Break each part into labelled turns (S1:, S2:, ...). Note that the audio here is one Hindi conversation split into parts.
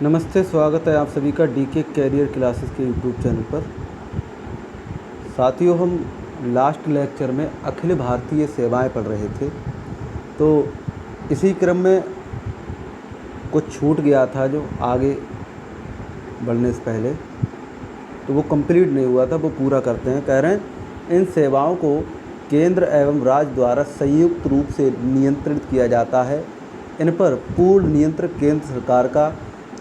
S1: नमस्ते, स्वागत है आप सभी का डीके कैरियर क्लासेस के यूट्यूब चैनल पर। साथियों, हम लास्ट लेक्चर में अखिल भारतीय सेवाएं पढ़ रहे थे, तो इसी क्रम में कुछ छूट गया था जो आगे बढ़ने से पहले, तो वो कंप्लीट नहीं हुआ था, वो पूरा करते हैं। कह रहे हैं इन सेवाओं को केंद्र एवं राज्य द्वारा संयुक्त रूप से नियंत्रित किया जाता है। इन पर पूर्ण नियंत्रण केंद्र सरकार का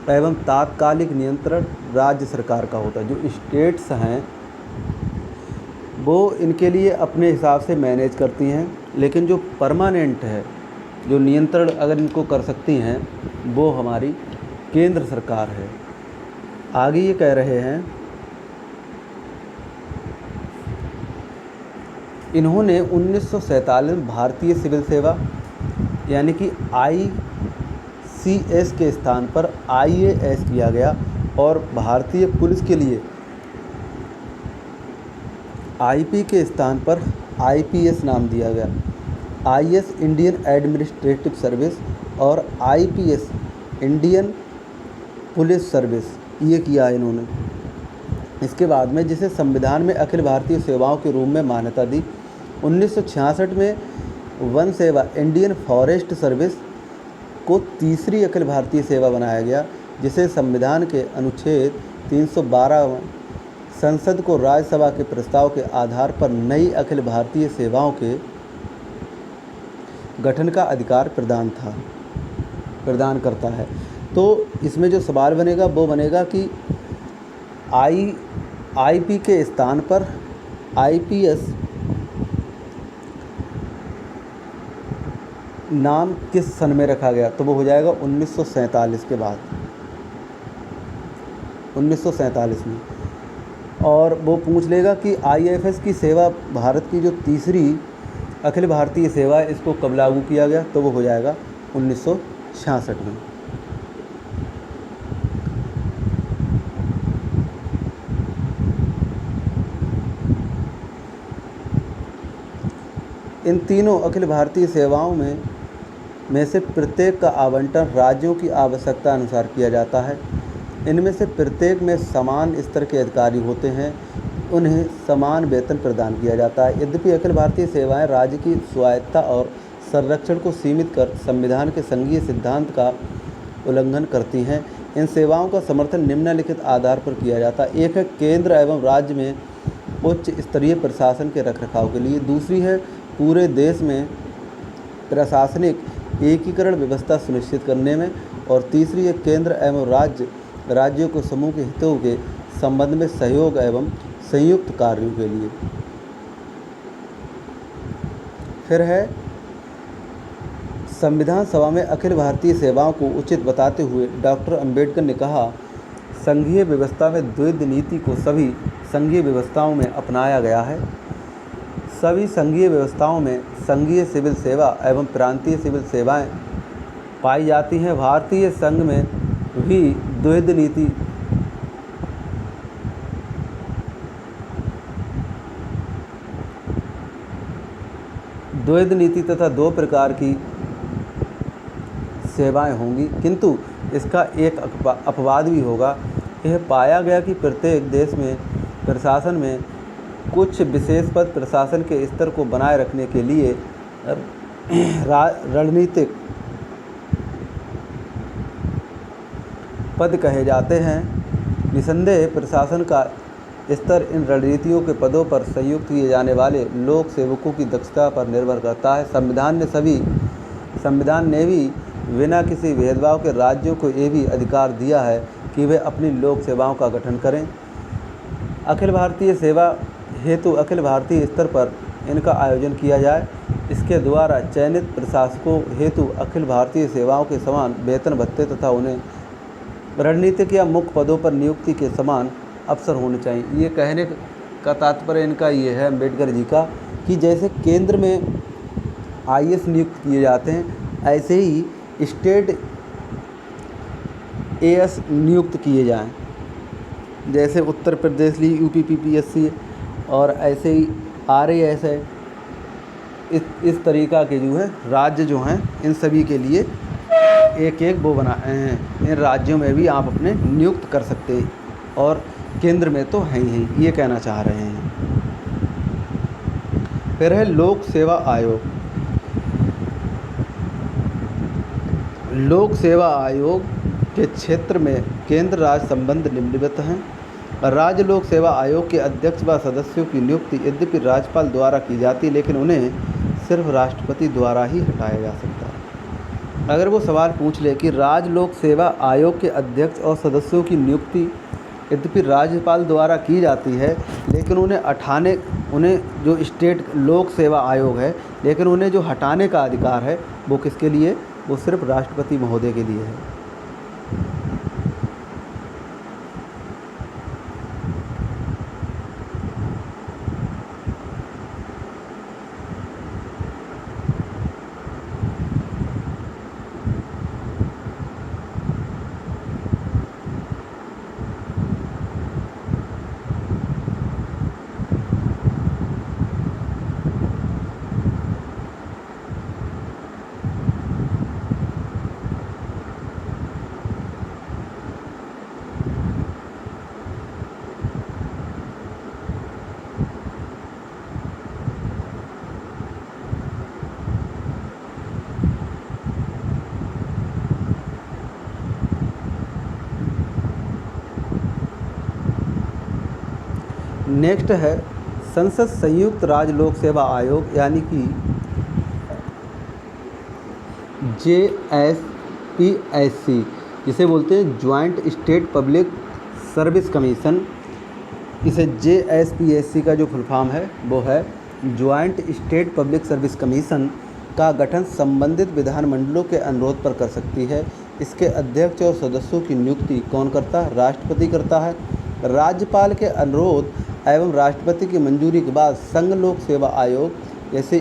S1: एवं तात्कालिक नियंत्रण राज्य सरकार का होता है। जो स्टेट्स हैं वो इनके लिए अपने हिसाब से मैनेज करती हैं, लेकिन जो परमानेंट है, जो नियंत्रण अगर इनको कर सकती हैं, वो हमारी केंद्र सरकार है। आगे ये कह रहे हैं, इन्होंने 1947 में भारतीय सिविल सेवा यानी कि ICS के स्थान पर IAS किया गया और भारतीय पुलिस के लिए IP के स्थान पर IPS नाम दिया गया। IS इंडियन एडमिनिस्ट्रेटिव सर्विस और IPS इंडियन पुलिस सर्विस, ये किया है इन्होंने। इसके बाद में जिसे संविधान में अखिल भारतीय सेवाओं के रूप में मान्यता दी। 1966 में वन सेवा इंडियन फॉरेस्ट सर्विस को तीसरी अखिल भारतीय सेवा बनाया गया, जिसे संविधान के अनुच्छेद 312 में संसद को राज्यसभा के प्रस्ताव के आधार पर नई अखिल भारतीय सेवाओं के गठन का अधिकार प्रदान करता है। तो इसमें जो सवाल बनेगा वो बनेगा कि IP के स्थान पर IPS नाम किस सन में रखा गया, तो वो हो जाएगा 1947 के बाद, 1947 में। और वो पूछ लेगा कि IFS की सेवा भारत की जो तीसरी अखिल भारतीय सेवा है, इसको कब लागू किया गया, तो वो हो जाएगा 1966 में। इन तीनों अखिल भारतीय सेवाओं में से प्रत्येक का आवंटन राज्यों की आवश्यकता अनुसार किया जाता है। इनमें से प्रत्येक में समान स्तर के अधिकारी होते हैं, उन्हें समान वेतन प्रदान किया जाता है। यद्यपि अखिल भारतीय सेवाएं राज्य की स्वायत्तता और संरक्षण को सीमित कर संविधान के संघीय सिद्धांत का उल्लंघन करती हैं। इन सेवाओं का समर्थन निम्नलिखित आधार पर किया जाता है। एक है केंद्र एवं राज्य में उच्च स्तरीय प्रशासन के रखरखाव के लिए। दूसरी है पूरे देश में प्रशासनिक एकीकरण व्यवस्था सुनिश्चित करने में। और तीसरी है केंद्र एवं राज्यों को समूह के हितों के संबंध में सहयोग एवं संयुक्त कार्यों के लिए। फिर है संविधान सभा में अखिल भारतीय सेवाओं को उचित बताते हुए डॉक्टर अंबेडकर ने कहा, संघीय व्यवस्था में द्वैध नीति को सभी संघीय व्यवस्थाओं में अपनाया गया है। सभी संघीय व्यवस्थाओं में संघीय सिविल सेवा एवं प्रांतीय सिविल सेवाएं पाई जाती हैं। भारतीय संघ में भी द्वैध नीति तथा दो प्रकार की सेवाएं होंगी, किंतु इसका एक अपवाद भी होगा। यह पाया गया कि प्रत्येक देश में प्रशासन में कुछ विशेष पद प्रशासन के स्तर को बनाए रखने के लिए रणनीतिक पद कहे जाते हैं। निसंदेह प्रशासन का स्तर इन रणनीतियों के पदों पर संयुक्त किए जाने वाले लोक सेवकों की दक्षता पर निर्भर करता है। संविधान ने भी बिना किसी भेदभाव के राज्यों को ये भी अधिकार दिया है कि वे अपनी लोक सेवाओं का गठन करें। अखिल भारतीय सेवा हेतु अखिल भारतीय स्तर पर इनका आयोजन किया जाए। इसके द्वारा चयनित प्रशासकों हेतु अखिल भारतीय सेवाओं के समान वेतन भत्ते तथा उन्हें रणनीतिक या मुख्य पदों पर नियुक्ति के समान अवसर होने चाहिए। ये कहने का तात्पर्य इनका ये है, अम्बेडकर जी का, कि जैसे केंद्र में IAS नियुक्त किए जाते हैं, ऐसे ही स्टेट AS नियुक्त किए जाएं। जैसे उत्तर प्रदेश लिए UP PPSC और ऐसे ही RAS है। इस तरीक़ा के जो है राज्य जो हैं इन सभी के लिए एक एक वो बनाए हैं इन राज्यों में भी आप अपने नियुक्त कर सकते हैं, और केंद्र में तो हैं ही, ये कहना चाह रहे हैं। फिर है लोक सेवा आयोग। लोक सेवा आयोग के क्षेत्र में केंद्र राज्य संबंध निम्नलिखित हैं। राज्य लोक सेवा आयोग के अध्यक्ष व सदस्यों की नियुक्ति यद्यपि राज्यपाल द्वारा की जाती है, लेकिन उन्हें सिर्फ राष्ट्रपति द्वारा ही हटाया जा सकता है। अगर वो सवाल पूछ ले कि राज्य लोक सेवा आयोग के अध्यक्ष और सदस्यों की नियुक्ति यद्यपि राज्यपाल द्वारा की जाती है, लेकिन उन्हें जो स्टेट लोक सेवा आयोग है, लेकिन उन्हें जो हटाने का अधिकार है वो किसके लिए? वो सिर्फ राष्ट्रपति महोदय के लिए है। नेक्स्ट है संसद संयुक्त राज्य लोक सेवा आयोग, यानी कि JSPSC, जिसे बोलते हैं joint state public service commission. इसे JSPSC का जो फुल फॉर्म है वो है joint state public service commission का गठन संबंधित विधानमंडलों के अनुरोध पर कर सकती है। इसके अध्यक्ष और सदस्यों की नियुक्ति कौन करता है? राष्ट्रपति करता है। राज्यपाल के अनुरोध एवं राष्ट्रपति की मंजूरी के बाद संघ लोक सेवा आयोग जैसे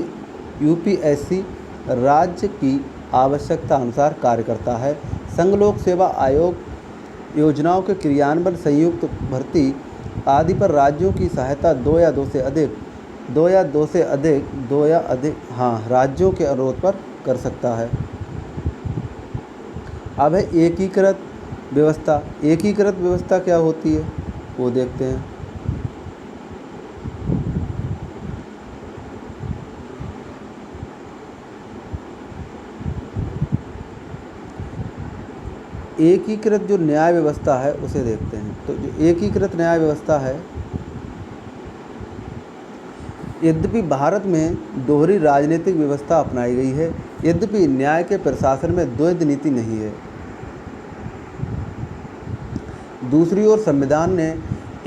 S1: UPSC राज्य की आवश्यकता अनुसार कार्य करता है। संघ लोक सेवा आयोग योजनाओं के क्रियान्वयन, संयुक्त भर्ती आदि पर राज्यों की सहायता दो या अधिक राज्यों के अनुरोध पर कर सकता है। अब है एकीकृत व्यवस्था। एकीकृत व्यवस्था क्या होती है वो देखते हैं। एकीकृत जो न्याय व्यवस्था है उसे देखते हैं। तो जो एकीकृत न्याय व्यवस्था है, यद्यपि भारत में दोहरी राजनीतिक व्यवस्था अपनाई गई है, यद्यपि न्याय के प्रशासन में द्वैध नीति नहीं है। दूसरी ओर संविधान ने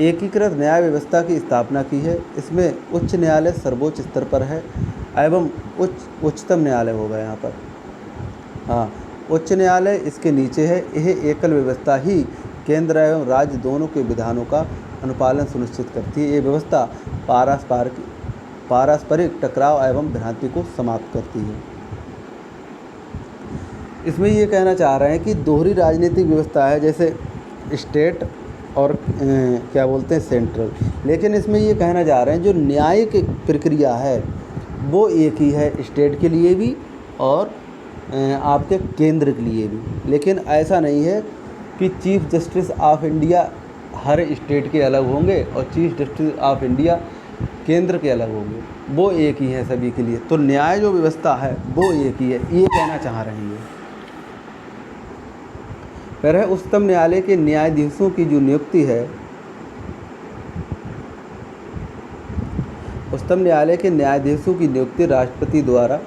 S1: एकीकृत न्याय व्यवस्था की स्थापना की है। इसमें उच्च न्यायालय सर्वोच्च स्तर पर है एवं उच्चतम न्यायालय होगा यहाँ पर। उच्च न्यायालय इसके नीचे है। यह एकल व्यवस्था ही केंद्र एवं राज्य दोनों के विधानों का अनुपालन सुनिश्चित करती है। ये व्यवस्था पारस्परिक टकराव एवं भ्रांति को समाप्त करती है। इसमें ये कहना चाह रहे हैं कि दोहरी राजनीतिक व्यवस्था है, जैसे स्टेट और क्या बोलते हैं सेंट्रल, लेकिन इसमें ये कहना चाह रहे हैं जो न्यायिक प्रक्रिया है वो एक ही है स्टेट के लिए भी और आपके केंद्र के लिए भी। लेकिन ऐसा नहीं है कि chief justice of India her state के अलग होंगे और चीफ जस्टिस ऑफ इंडिया केंद्र के अलग होंगे, वो एक ही है सभी के लिए। तो न्याय जो व्यवस्था है वो एक ही है, ये कहना चाह रहे हैं। फिर है उच्चतम न्यायालय के न्यायाधीशों की जो नियुक्ति है, उच्चतम न्यायालय के न्यायाधीशों की नियुक्ति राष्ट्रपति द्वारा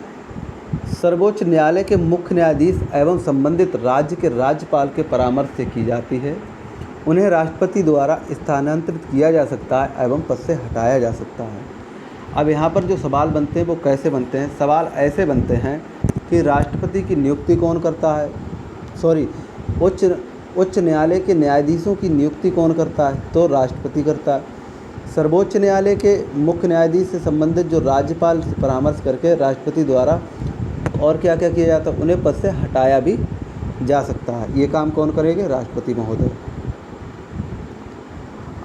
S1: सर्वोच्च न्यायालय के मुख्य न्यायाधीश एवं संबंधित राज्य के राज्यपाल के परामर्श से की जाती है। उन्हें राष्ट्रपति द्वारा स्थानांतरित किया जा सकता है एवं पद से हटाया जा सकता है। अब यहाँ पर जो सवाल बनते हैं वो कैसे बनते हैं? सवाल ऐसे बनते हैं कि राष्ट्रपति की नियुक्ति कौन करता है, उच्च न्यायालय के न्यायाधीशों की नियुक्ति कौन करता है? तो राष्ट्रपति करता है। सर्वोच्च न्यायालय के मुख्य न्यायाधीश से संबंधित जो राज्यपाल से परामर्श करके राष्ट्रपति द्वारा और क्या क्या किया जाता है, उन्हें पद से हटाया भी जा सकता है। ये काम कौन करेंगे? राष्ट्रपति महोदय।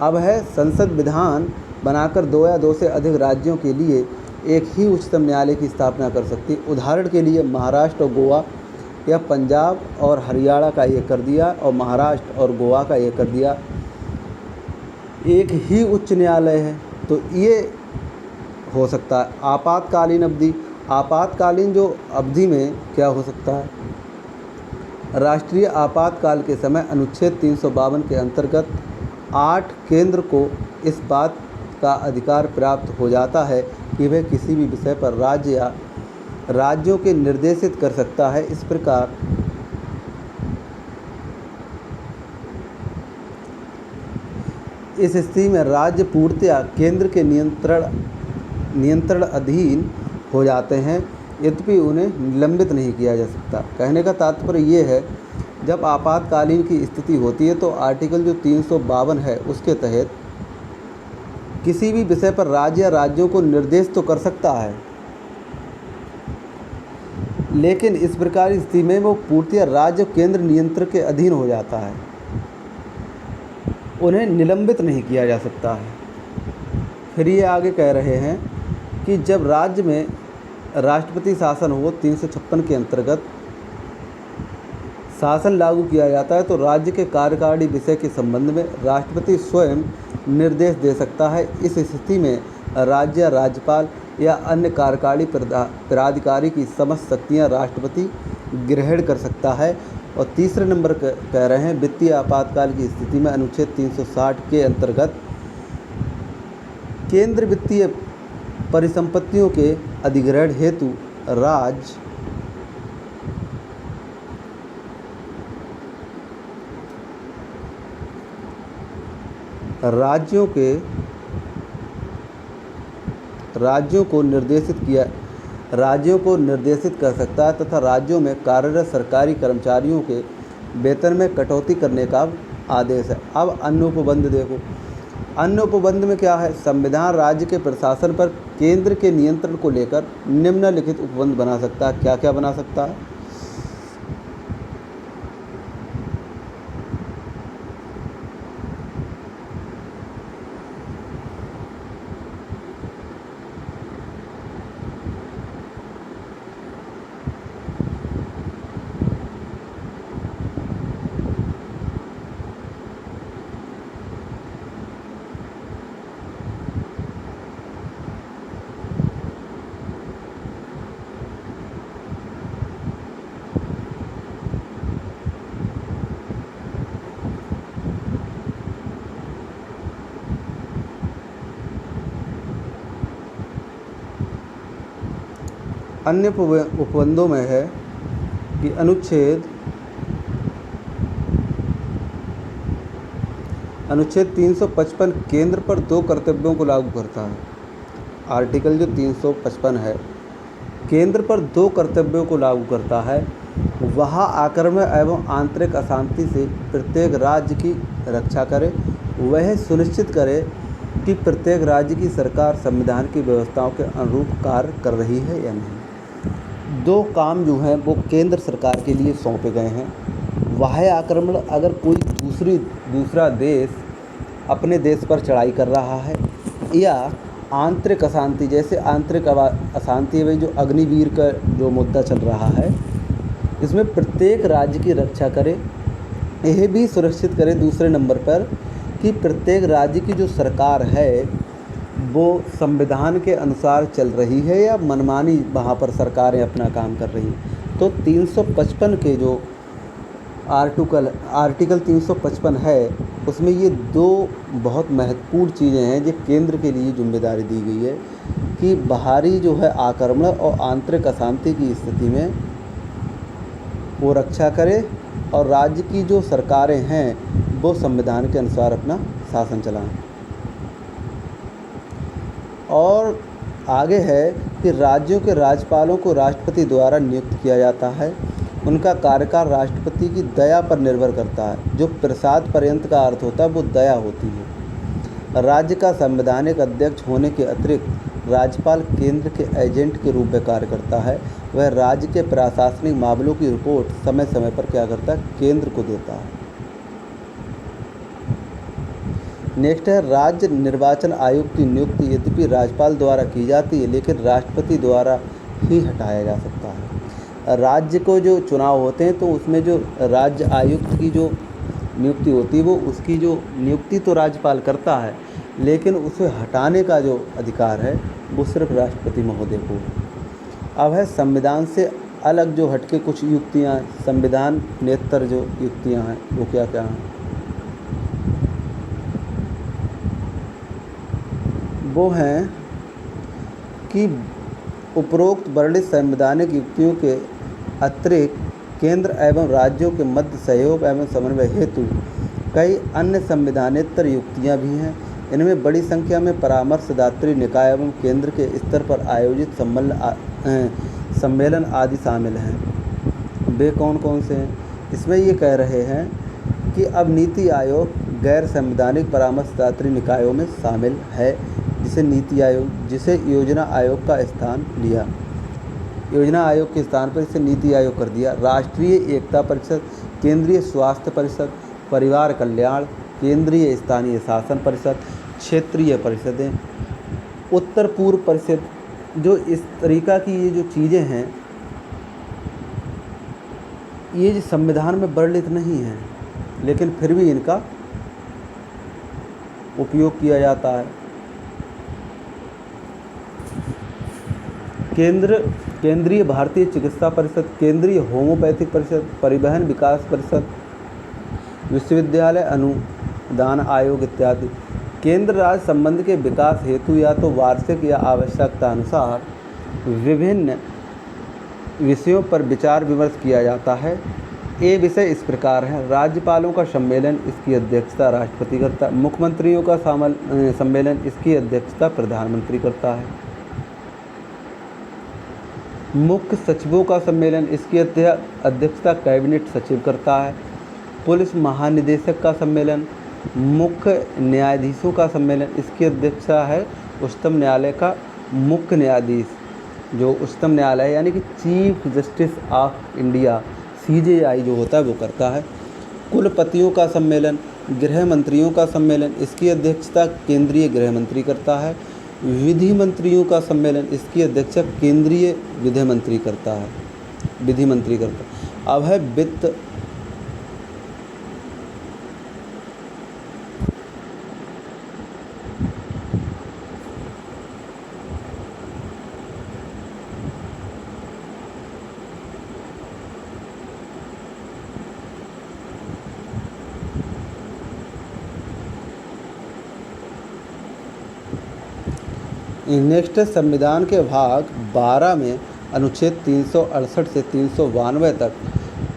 S1: अब है संसद विधान बनाकर दो या दो से अधिक राज्यों के लिए एक ही उच्चतम न्यायालय की स्थापना कर सकती है। उदाहरण के लिए महाराष्ट्र और गोवा या पंजाब और हरियाणा का एक कर दिया और महाराष्ट्र और गोवा का एक कर दिया, एक ही उच्च न्यायालय है, तो ये हो सकता है। आपातकालीन अवधि, आपातकालीन जो अवधि में क्या हो सकता है, राष्ट्रीय आपातकाल के समय अनुच्छेद 352 के अंतर्गत 8 केंद्र को इस बात का अधिकार प्राप्त हो जाता है कि वह किसी भी विषय पर राज्य या राज्यों के निर्देशित कर सकता है। इस प्रकार इस स्थिति में राज्य पूर्णतया केंद्र के नियंत्रण अधीन हो जाते हैं, यद्यपि उन्हें निलंबित नहीं किया जा सकता। कहने का तात्पर्य ये है, जब आपातकालीन की स्थिति होती है तो आर्टिकल जो 352 है उसके तहत किसी भी विषय पर राज्य या राज्यों को निर्देश तो कर सकता है, लेकिन इस प्रकार की स्थिति में वो पूर्णतया राज्य केंद्र नियंत्रण के अधीन हो जाता है, उन्हें निलंबित नहीं किया जा सकता है। फिर ये आगे कह रहे हैं कि जब राज्य में राष्ट्रपति शासन हो, 356 के अंतर्गत शासन लागू किया जाता है, तो राज्य के कार्यकारी विषय के संबंध में राष्ट्रपति स्वयं निर्देश दे सकता है। इस स्थिति में राज्य या राज्यपाल या अन्य कार्यकारी पदाधिकारी की समस्त शक्तियाँ राष्ट्रपति ग्रहण कर सकता है। और तीसरे नंबर कह रहे हैं, वित्तीय आपातकाल की स्थिति में अनुच्छेद 360 के अंतर्गत केंद्र वित्तीय परिसंपत्तियों के अधिग्रहण हेतु राज्यों को निर्देशित कर सकता है तथा राज्यों में कार्यरत सरकारी कर्मचारियों के वेतन में कटौती करने का आदेश है। अब अन्य उपबंध देखो, अन्य उपबंध में क्या है, संविधान राज्य के प्रशासन पर केंद्र के नियंत्रण को लेकर निम्नलिखित उपबंध बना सकता है। क्या क्या बना सकता है, अन्य उपबंधों में है कि अनुच्छेद 355 केंद्र पर 2 कर्तव्यों को लागू करता है। आर्टिकल जो 355 है केंद्र पर 2 कर्तव्यों को लागू करता है। वह आक्रमण एवं आंतरिक अशांति से प्रत्येक राज्य की रक्षा करे, वह सुनिश्चित करे कि प्रत्येक राज्य की सरकार संविधान की व्यवस्थाओं के अनुरूप कार्य कर रही है या नहीं। 2 काम जो हैं वो केंद्र सरकार के लिए सौंपे गए हैं। बाह्य आक्रमण, अगर कोई दूसरा देश अपने देश पर चढ़ाई कर रहा है, या आंतरिक अशांति, जैसे आंतरिक अशांति है जो अग्निवीर का जो मुद्दा चल रहा है, इसमें प्रत्येक राज्य की रक्षा करे। यह भी सुनिश्चित करे दूसरे नंबर पर कि प्रत्येक राज्य की जो सरकार है वो संविधान के अनुसार चल रही है या मनमानी वहाँ पर सरकारें अपना काम कर रही हैं। तो 355 के जो आर्टिकल 355 है उसमें ये 2 बहुत महत्वपूर्ण चीज़ें हैं जो केंद्र के लिए जिम्मेदारी दी गई है कि बाहरी जो है आक्रमण और आंतरिक अशांति की स्थिति में वो रक्षा करे और राज्य की जो सरकारें हैं वो संविधान के अनुसार अपना शासन चलाएं। और आगे है कि राज्यों के राज्यपालों को राष्ट्रपति द्वारा नियुक्त किया जाता है। उनका कार्यकाल राष्ट्रपति की दया पर निर्भर करता है। जो प्रसाद पर्यंत का अर्थ होता है वो दया होती है। राज्य का संवैधानिक अध्यक्ष होने के अतिरिक्त राज्यपाल केंद्र के एजेंट के रूप में कार्य करता है। वह राज्य के प्रशासनिक मामलों की रिपोर्ट समय समय पर क्या करता है, केंद्र को देता है। नेक्स्ट है राज्य निर्वाचन आयोग की नियुक्ति यद्यपि राज्यपाल द्वारा की जाती है लेकिन राष्ट्रपति द्वारा ही हटाया जा सकता है। राज्य को जो चुनाव होते हैं तो उसमें जो राज्य आयुक्त की जो नियुक्ति होती है वो उसकी जो नियुक्ति तो राज्यपाल करता है, लेकिन उसे हटाने का जो अधिकार है वो सिर्फ राष्ट्रपति महोदय को है। अब है संविधान से अलग जो हटके कुछ युक्तियाँ, संविधान नेतर जो युक्तियाँ हैं वो क्या क्या हैं। वो हैं कि उपरोक्त वर्णित संवैधानिक युक्तियों के अतिरिक्त केंद्र एवं राज्यों के मध्य सहयोग एवं समन्वय हेतु कई अन्य संविधानेतर युक्तियाँ भी हैं। इनमें बड़ी संख्या में परामर्शदात्री निकाय एवं केंद्र के स्तर पर आयोजित सम्मेलन आदि शामिल हैं। वे कौन कौन से हैं? इसमें ये कह रहे हैं कि अब नीति आयोग गैर संवैधानिक परामर्शदात्री निकायों में शामिल है, जिसे नीति आयोग, जिसे योजना आयोग का स्थान लिया, योजना आयोग के स्थान पर इसे नीति आयोग कर दिया। राष्ट्रीय एकता परिषद, केंद्रीय स्वास्थ्य परिषद, परिवार कल्याण, केंद्रीय स्थानीय शासन परिषद, क्षेत्रीय परिषदें, उत्तर पूर्व परिषद, जो इस तरीक़ा की ये जो चीज़ें हैं ये जो संविधान में वर्णित नहीं हैं, लेकिन फिर भी इनका उपयोग किया जाता है। केंद्रीय भारतीय चिकित्सा परिषद, केंद्रीय होम्योपैथिक परिषद, परिवहन विकास परिषद, विश्वविद्यालय अनुदान आयोग इत्यादि। केंद्र राज्य संबंध के विकास हेतु या तो वार्षिक या आवश्यकता अनुसार विभिन्न विषयों पर विचार विमर्श किया जाता है। ये विषय इस प्रकार हैं: राज्यपालों का सम्मेलन, इसकी अध्यक्षता राष्ट्रपति करता है। मुख्यमंत्रियों का सम्मेलन, इसकी अध्यक्षता प्रधानमंत्री करता है। मुख्य सचिवों का सम्मेलन, इसकी अध्यक्षता कैबिनेट सचिव करता है। पुलिस महानिदेशक का सम्मेलन, मुख्य न्यायाधीशों का सम्मेलन, इसकी अध्यक्षता है उच्चतम न्यायालय का मुख्य न्यायाधीश, जो उच्चतम न्यायालय यानी कि chief justice of India CJI जो होता है वो करता है। कुलपतियों का सम्मेलन, गृह मंत्रियों का सम्मेलन, इसकी अध्यक्षता केंद्रीय गृह मंत्री करता है। विधि मंत्रियों का सम्मेलन, इसकी अध्यक्षता केंद्रीय विधि मंत्री करता है। अब है वित्त नेक्स्ट संविधान के भाग 12 में अनुच्छेद 368 से 392 तक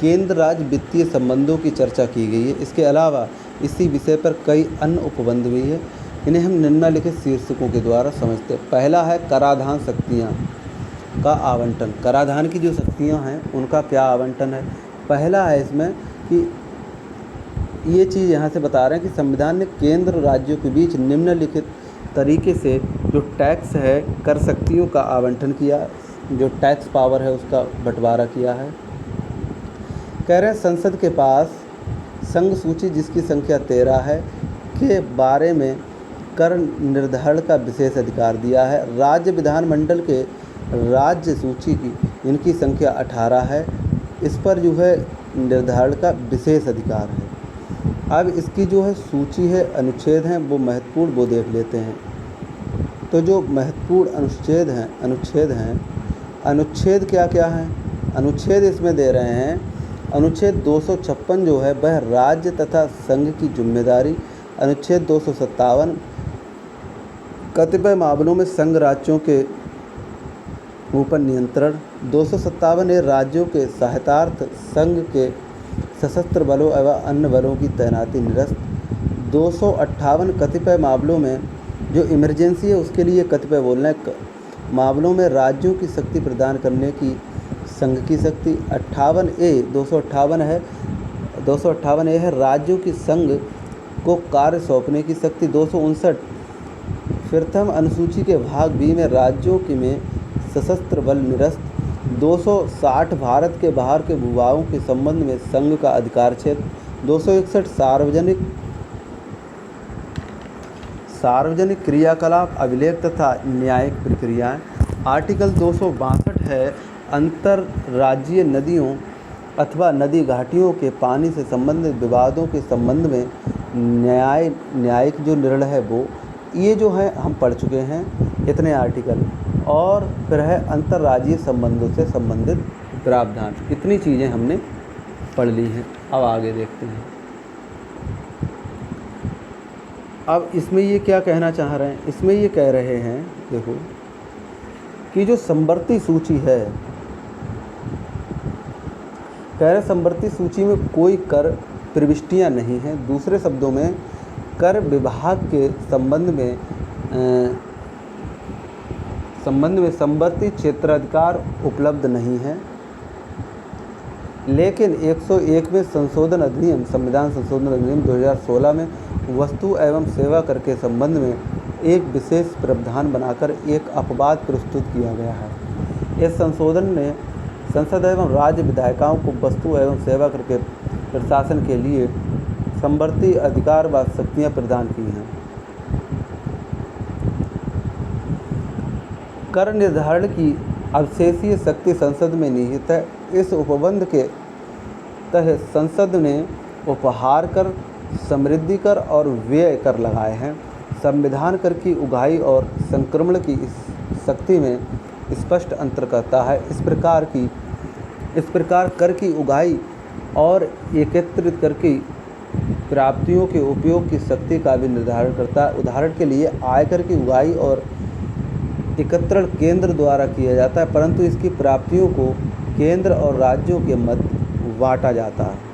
S1: केंद्र राज्य वित्तीय संबंधों की चर्चा की गई है। इसके अलावा इसी विषय पर कई अन्य उपबंध भी है। इन्हें हम निम्नलिखित शीर्षकों के द्वारा समझते हैं। पहला है कराधान शक्तियाँ का आवंटन। कराधान की जो शक्तियाँ हैं उनका क्या आवंटन है। पहला है इसमें कि ये चीज़ यहाँ से बता रहे हैं कि संविधान ने केंद्र राज्यों के बीच निम्नलिखित तरीके से जो टैक्स है, कर शक्तियों का आवंटन किया, जो टैक्स पावर है उसका बंटवारा किया है। कह रहे हैं संसद के पास संघ सूची जिसकी संख्या 13 है के बारे में कर निर्धारण का विशेष अधिकार दिया है। राज्य विधानमंडल के राज्य सूची की इनकी संख्या 18 है, इस पर जो है निर्धारण का विशेष अधिकार है। अब इसकी जो है सूची है, अनुच्छेद हैं, वो महत्वपूर्ण वो देख लेते हैं। तो जो महत्वपूर्ण अनुच्छेद हैं, अनुच्छेद क्या क्या हैं? अनुच्छेद इसमें दे रहे हैं। अनुच्छेद 256 जो है वह राज्य तथा संघ की जिम्मेदारी। अनुच्छेद 257 कतिपय मामलों में संघ राज्यों के ऊपर नियंत्रण। 257 राज्यों के सहायतार्थ संघ के सशस्त्र बलों एवं अन्य बलों की तैनाती निरस्त। 258 कतिपय मामलों में जो इमरजेंसी है उसके लिए कतिपय बोलना है मामलों में राज्यों की शक्ति प्रदान करने की संघ की शक्ति। 258 ए है राज्यों की संघ को कार्य सौंपने की शक्ति। 259 प्रथम अनुसूची के भाग बी में राज्यों की में सशस्त्र बल निरस्त। 260 भारत के बाहर के भूभागों के संबंध में संघ का अधिकार क्षेत्र। 261 सार्वजनिक क्रियाकलाप, अभिलेख तथा न्यायिक प्रक्रियाएं। आर्टिकल 262 है अंतर्राज्यीय नदियों अथवा नदी घाटियों के पानी से संबंधित विवादों के संबंध में न्यायिक जो निर्णय है वो ये जो है हम पढ़ चुके हैं इतने आर्टिकल। और फिर है अंतर्राज्यीय संबंधों से संबंधित प्रावधान। इतनी चीज़ें हमने पढ़ ली हैं। अब आगे देखते हैं। अब इसमें ये क्या कहना चाह रहे हैं, इसमें ये कह रहे हैं देखो कि जो संवर्ती सूची है, कह रहे संवर्ती सूची में कोई कर प्रविष्टियाँ नहीं हैं। दूसरे शब्दों में कर विभाग के संबंध में संवर्ती क्षेत्राधिकार उपलब्ध नहीं है। लेकिन 101वें संशोधन अधिनियम, संविधान संशोधन अधिनियम 2016 में वस्तु एवं सेवा कर के संबंध में एक विशेष प्रावधान बनाकर एक अपवाद प्रस्तुत किया गया है। इस संशोधन ने संसद एवं राज्य विधायिकाओं को वस्तु एवं सेवा कर के प्रशासन के लिए संवर्ती अधिकार व शक्तियाँ प्रदान की हैं। कर निर्धारण की अवशेषीय शक्ति संसद में निहित है। इस उपबंध के तहत संसद ने उपहार कर, समृद्धि कर और व्यय कर लगाए हैं। संविधान कर की उगाही और संक्रमण की इस शक्ति में स्पष्ट अंतर करता है। इस प्रकार कर की उगाही और एकत्रित कर की प्राप्तियों के उपयोग की शक्ति का भी निर्धारण करता है। उदाहरण के लिए आयकर की उगाही और एकत्रण केंद्र द्वारा किया जाता है, परंतु इसकी प्राप्तियों को केंद्र और राज्यों के मध्य बांटा जाता है।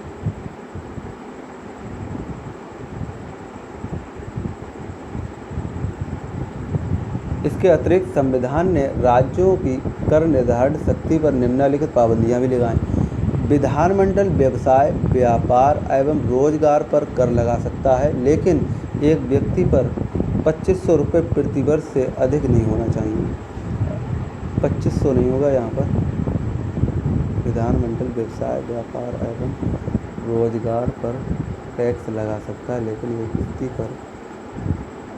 S1: इसके अतिरिक्त संविधान ने राज्यों की कर निर्धारण शक्ति पर निम्नलिखित पाबंदियां भी लगाईं। विधानमंडल व्यवसाय, व्यापार एवं रोजगार पर कर लगा सकता है, लेकिन एक व्यक्ति पर 2500 रुपये प्रति वर्ष से अधिक नहीं होना चाहिए। 2500 नहीं होगा यहाँ पर। विधानमंडल व्यवसाय, व्यापार एवं रोजगार पर टैक्स लगा सकता है, लेकिन एक व्यक्ति पर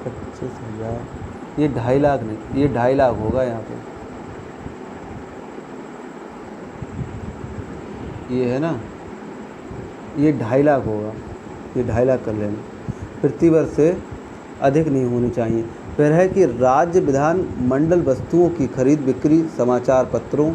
S1: 25,000, ये 2.5 लाख नहीं, ये 2.5 लाख होगा यहाँ पे। ये है ना, ये 2.5 लाख होगा, ये 2.5 लाख कर लेना। प्रति वर्ष से अधिक नहीं होनी चाहिए। फिर है कि राज्य विधान मंडल वस्तुओं की खरीद बिक्री, समाचार पत्रों,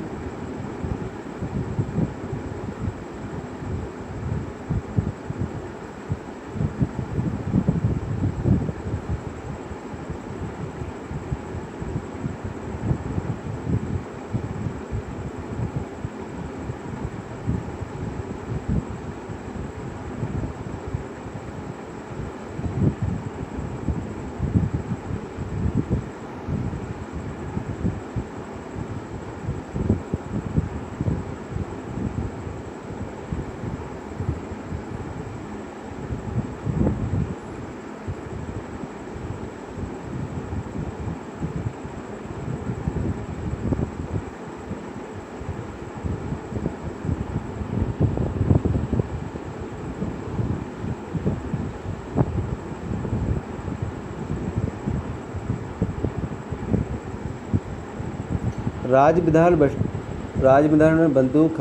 S1: राज्य विधान में बंदूक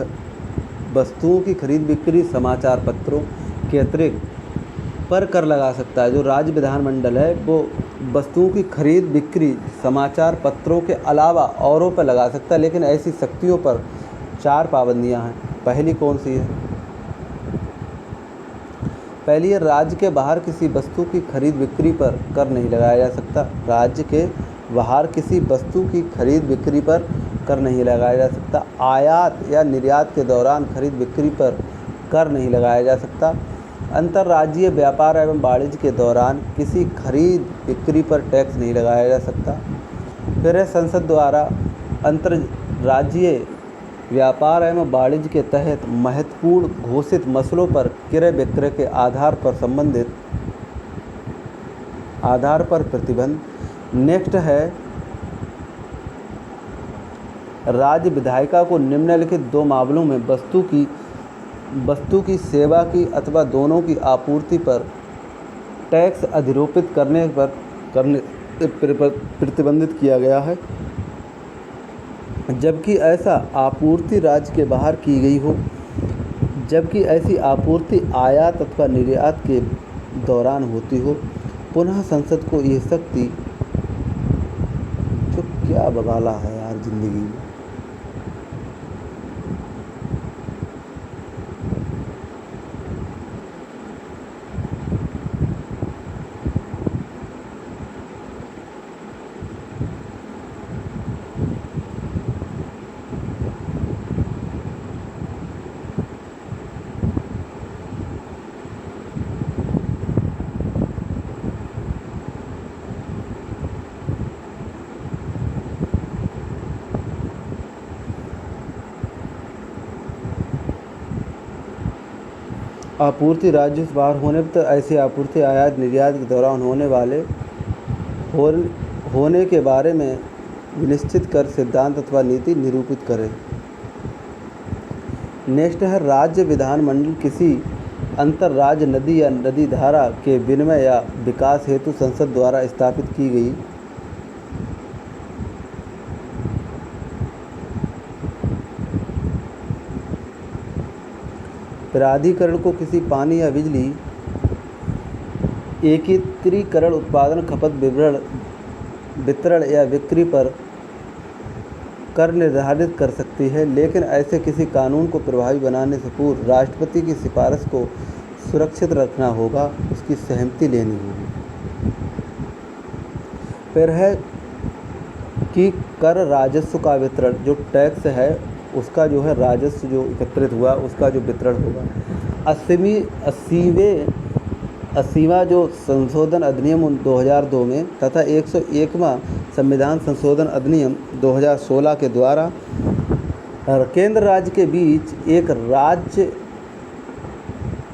S1: वस्तुओं की खरीद बिक्री, समाचार पत्रों के अतिरिक्त पर कर लगा सकता है। जो राज्य विधानमंडल है वो वस्तुओं की खरीद बिक्री, समाचार पत्रों के अलावा औरों पर लगा सकता है, लेकिन ऐसी शक्तियों पर 4 पाबंदियां हैं। पहली कौन सी है? पहली है, राज्य के बाहर किसी वस्तु की खरीद बिक्री पर कर नहीं लगाया जा सकता। राज्य के बाहर किसी वस्तु की खरीद बिक्री पर कर नहीं लगाया जा सकता। आयात या निर्यात के दौरान खरीद बिक्री पर कर नहीं लगाया जा सकता। अंतर्राज्यीय व्यापार एवं वाणिज्य के दौरान किसी खरीद बिक्री पर टैक्स नहीं लगाया जा सकता। फिर है, संसद द्वारा अंतर्राज्यीय व्यापार एवं वाणिज्य के तहत महत्वपूर्ण घोषित मसलों पर क्रय विक्रय के आधार पर प्रतिबंध। नेक्स्ट है, राज्य विधायिका को निम्नलिखित 2 मामलों में वस्तु की, सेवा की अथवा दोनों की आपूर्ति पर टैक्स अधिरोपित करने प्रतिबंधित किया गया है। जबकि ऐसा आपूर्ति राज्य के बाहर की गई हो, जबकि ऐसी आपूर्ति आयात अथवा निर्यात के दौरान होती हो। पुनः संसद को यह शक्ति, जो क्या बवाला है यार जिंदगी में। आपूर्ति राज्य से बाहर होने पर ऐसी आपूर्ति आयात निर्यात के दौरान होने के बारे में विनिश्चित कर सिद्धांत अथवा नीति निरूपित करे। नेक्स्ट है, राज्य विधानमंडल किसी अंतर्राज्य नदी या नदी धारा के विनिमय या विकास हेतु संसद द्वारा स्थापित की गई प्राधिकरण को किसी पानी या बिजली एकत्रीकरण उत्पादन खपत वितरण या बिक्री पर कर निर्धारित कर सकती है, लेकिन ऐसे किसी कानून को प्रभावी बनाने से पूर्व राष्ट्रपति की सिफारिश को सुरक्षित रखना होगा, उसकी सहमति लेनी होगी। फिर है कि कर राजस्व का वितरण, जो टैक्स है उसका जो है राजस्व जो एकत्रित हुआ उसका जो वितरण होगा। 80वां जो संशोधन अधिनियम 2002 में तथा 101वां संविधान संशोधन अधिनियम 2016 के द्वारा केंद्र राज्य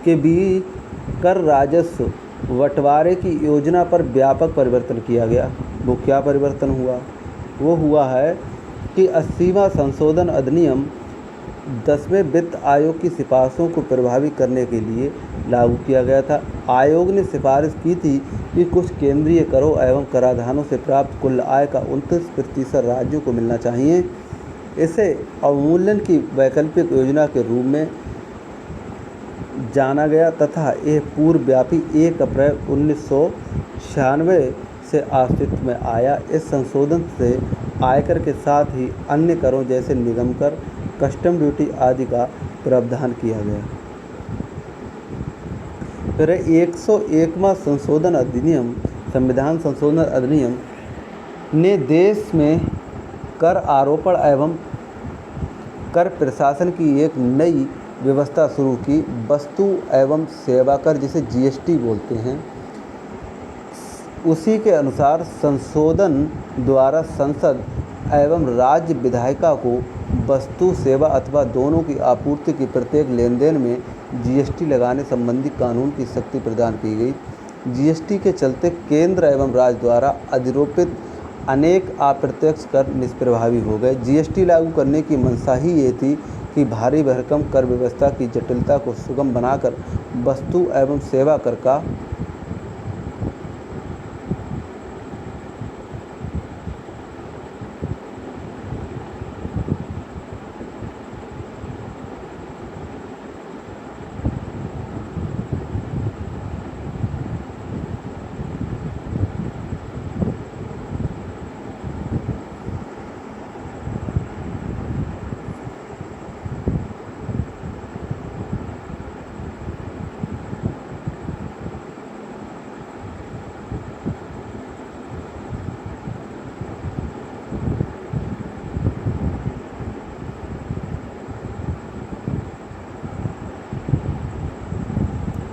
S1: के बीच कर राजस्व बंटवारे की योजना पर व्यापक परिवर्तन किया गया। वो क्या परिवर्तन हुआ? वो हुआ है कि 80वां संशोधन अधिनियम 10वें वित्त आयोग की सिफारिशों को प्रभावी करने के लिए लागू किया गया था। आयोग ने सिफारिश की थी कि कुछ केंद्रीय करों एवं कराधानों से प्राप्त कुल आय का 29% राज्यों को मिलना चाहिए। इसे अवमूल्यन की वैकल्पिक योजना के रूप में जाना गया तथा यह पूर्वव्यापी 1 अप्रैल 1996 से अस्तित्व में आया। इस संशोधन से आयकर के साथ ही अन्य करों जैसे निगम कर, कस्टम ड्यूटी आदि का प्रावधान किया गया। फिर 101वां संशोधन अधिनियम संविधान संशोधन अधिनियम ने देश में कर आरोपण एवं कर प्रशासन की एक नई व्यवस्था शुरू की। वस्तु एवं सेवा कर, जिसे जीएसटी बोलते हैं, उसी के अनुसार संशोधन द्वारा संसद एवं राज्य विधायिका को वस्तु सेवा अथवा दोनों की आपूर्ति की प्रत्येक लेनदेन में जीएसटी लगाने संबंधी कानून की शक्ति प्रदान की गई। जीएसटी के चलते केंद्र एवं राज्य द्वारा अधिरोपित अनेक अप्रत्यक्ष कर निष्प्रभावी हो गए। जीएसटी लागू करने की मंशा ही ये थी कि भारी भरकम कर व्यवस्था की जटिलता को सुगम बनाकर वस्तु एवं सेवा कर का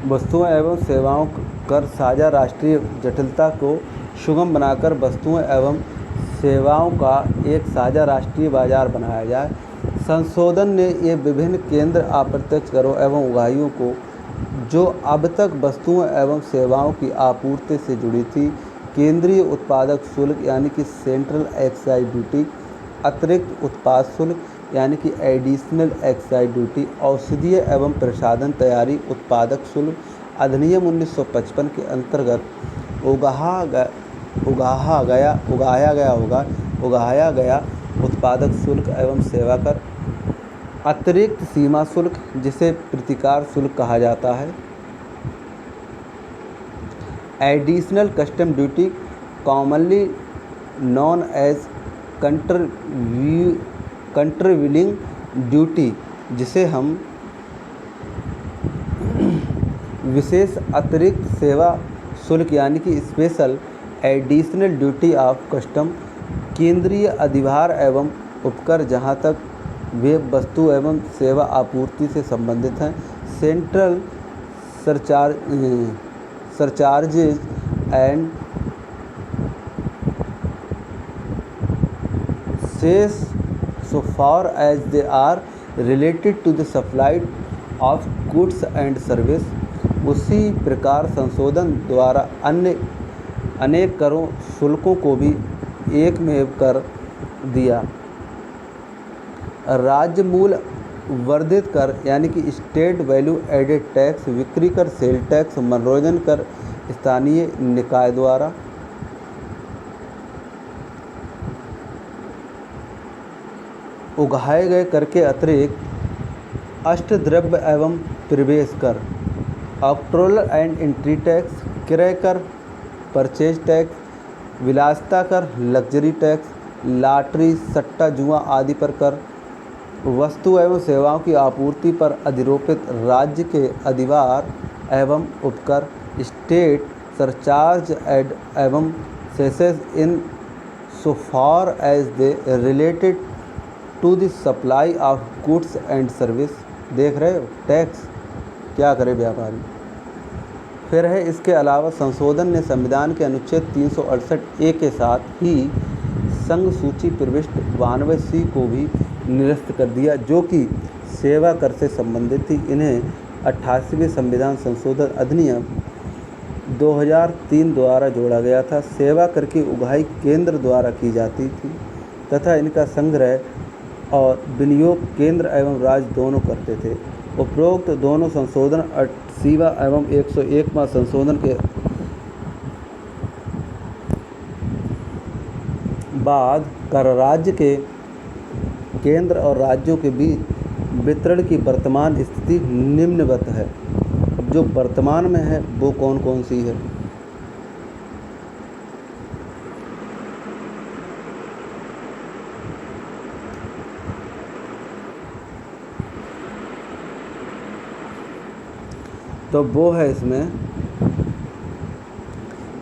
S1: वस्तुओं एवं सेवाओं कर साझा राष्ट्रीय जटिलता को सुगम बनाकर वस्तुओं एवं सेवाओं का एक साझा राष्ट्रीय बाजार बनाया जाए। संशोधन ने ये विभिन्न केंद्र अप्रत्यक्ष करों एवं उगाहियों को, जो अब तक वस्तुओं एवं सेवाओं की आपूर्ति से जुड़ी थी, केंद्रीय उत्पादक शुल्क यानी कि सेंट्रल एक्साइज ड्यूटी, अतिरिक्त उत्पाद शुल्क यानी कि एडिशनल एक्साइज ड्यूटी, औषधीय एवं प्रसाधन तैयारी उत्पादक शुल्क अधिनियम 1955 के अंतर्गत उगाया गया उत्पादक शुल्क एवं सेवा कर, अतिरिक्त सीमा शुल्क जिसे प्रतिकार शुल्क कहा जाता है, additional custom duty commonly known as countervailing duty जिसे हम विशेष अतिरिक्त सेवा शुल्क यानी कि special additional duty of custom, केंद्रीय अधिभार एवं उपकर जहाँ तक वे वस्तु एवं सेवा आपूर्ति से संबंधित हैं, central surcharges and cess so far as they are related to the supply of goods and service। उसी प्रकार संशोधन द्वारा अन्य अनेक करों शुल्कों को भी एक में कर दिया। राज्य मूल वर्धित कर यानी कि स्टेट वैल्यू एडेड टैक्स, बिक्री कर, सेल टैक्स, मनोरंजन कर स्थानीय निकाय द्वारा, उगाए गए कर के अतिरिक्त अष्टद्रव्य एवं प्रवेश कर, ऑक्ट्रोल एंड एंट्री टैक्स, क्रय कर, परचेज टैक्स, विलासिता कर, लग्जरी टैक्स, लॉटरी, सट्टा, जुआ आदि पर कर, वस्तु एवं सेवाओं की आपूर्ति पर अधिरोपित राज्य के अधिभार एवं उपकर, स्टेट सरचार्ज एवं cesses in so far as they related to the supply of goods and service. देख रहे हो टैक्स क्या करे व्यापारी। फिर है इसके अलावा संशोधन ने संविधान के अनुच्छेद 368 के साथ ही संघ सूची प्रविष्ट 92C को भी निरस्त कर दिया जो कि सेवा कर से संबंधित थी। इन्हें 88वें संविधान संशोधन अधिनियम 2003 द्वारा जोड़ा गया था। सेवा कर की उगाही केंद्र द्वारा की जाती थी तथा इनका संग्रह और विनियोग केंद्र एवं राज्य दोनों करते थे। उपरोक्त दोनों संशोधन 80वां एवं 101वां संशोधन के बाद कर राज्य के केंद्र और राज्यों के बीच वितरण की वर्तमान स्थिति निम्नवत है। अब जो वर्तमान में है वो कौन कौन सी है? तो वो है इसमें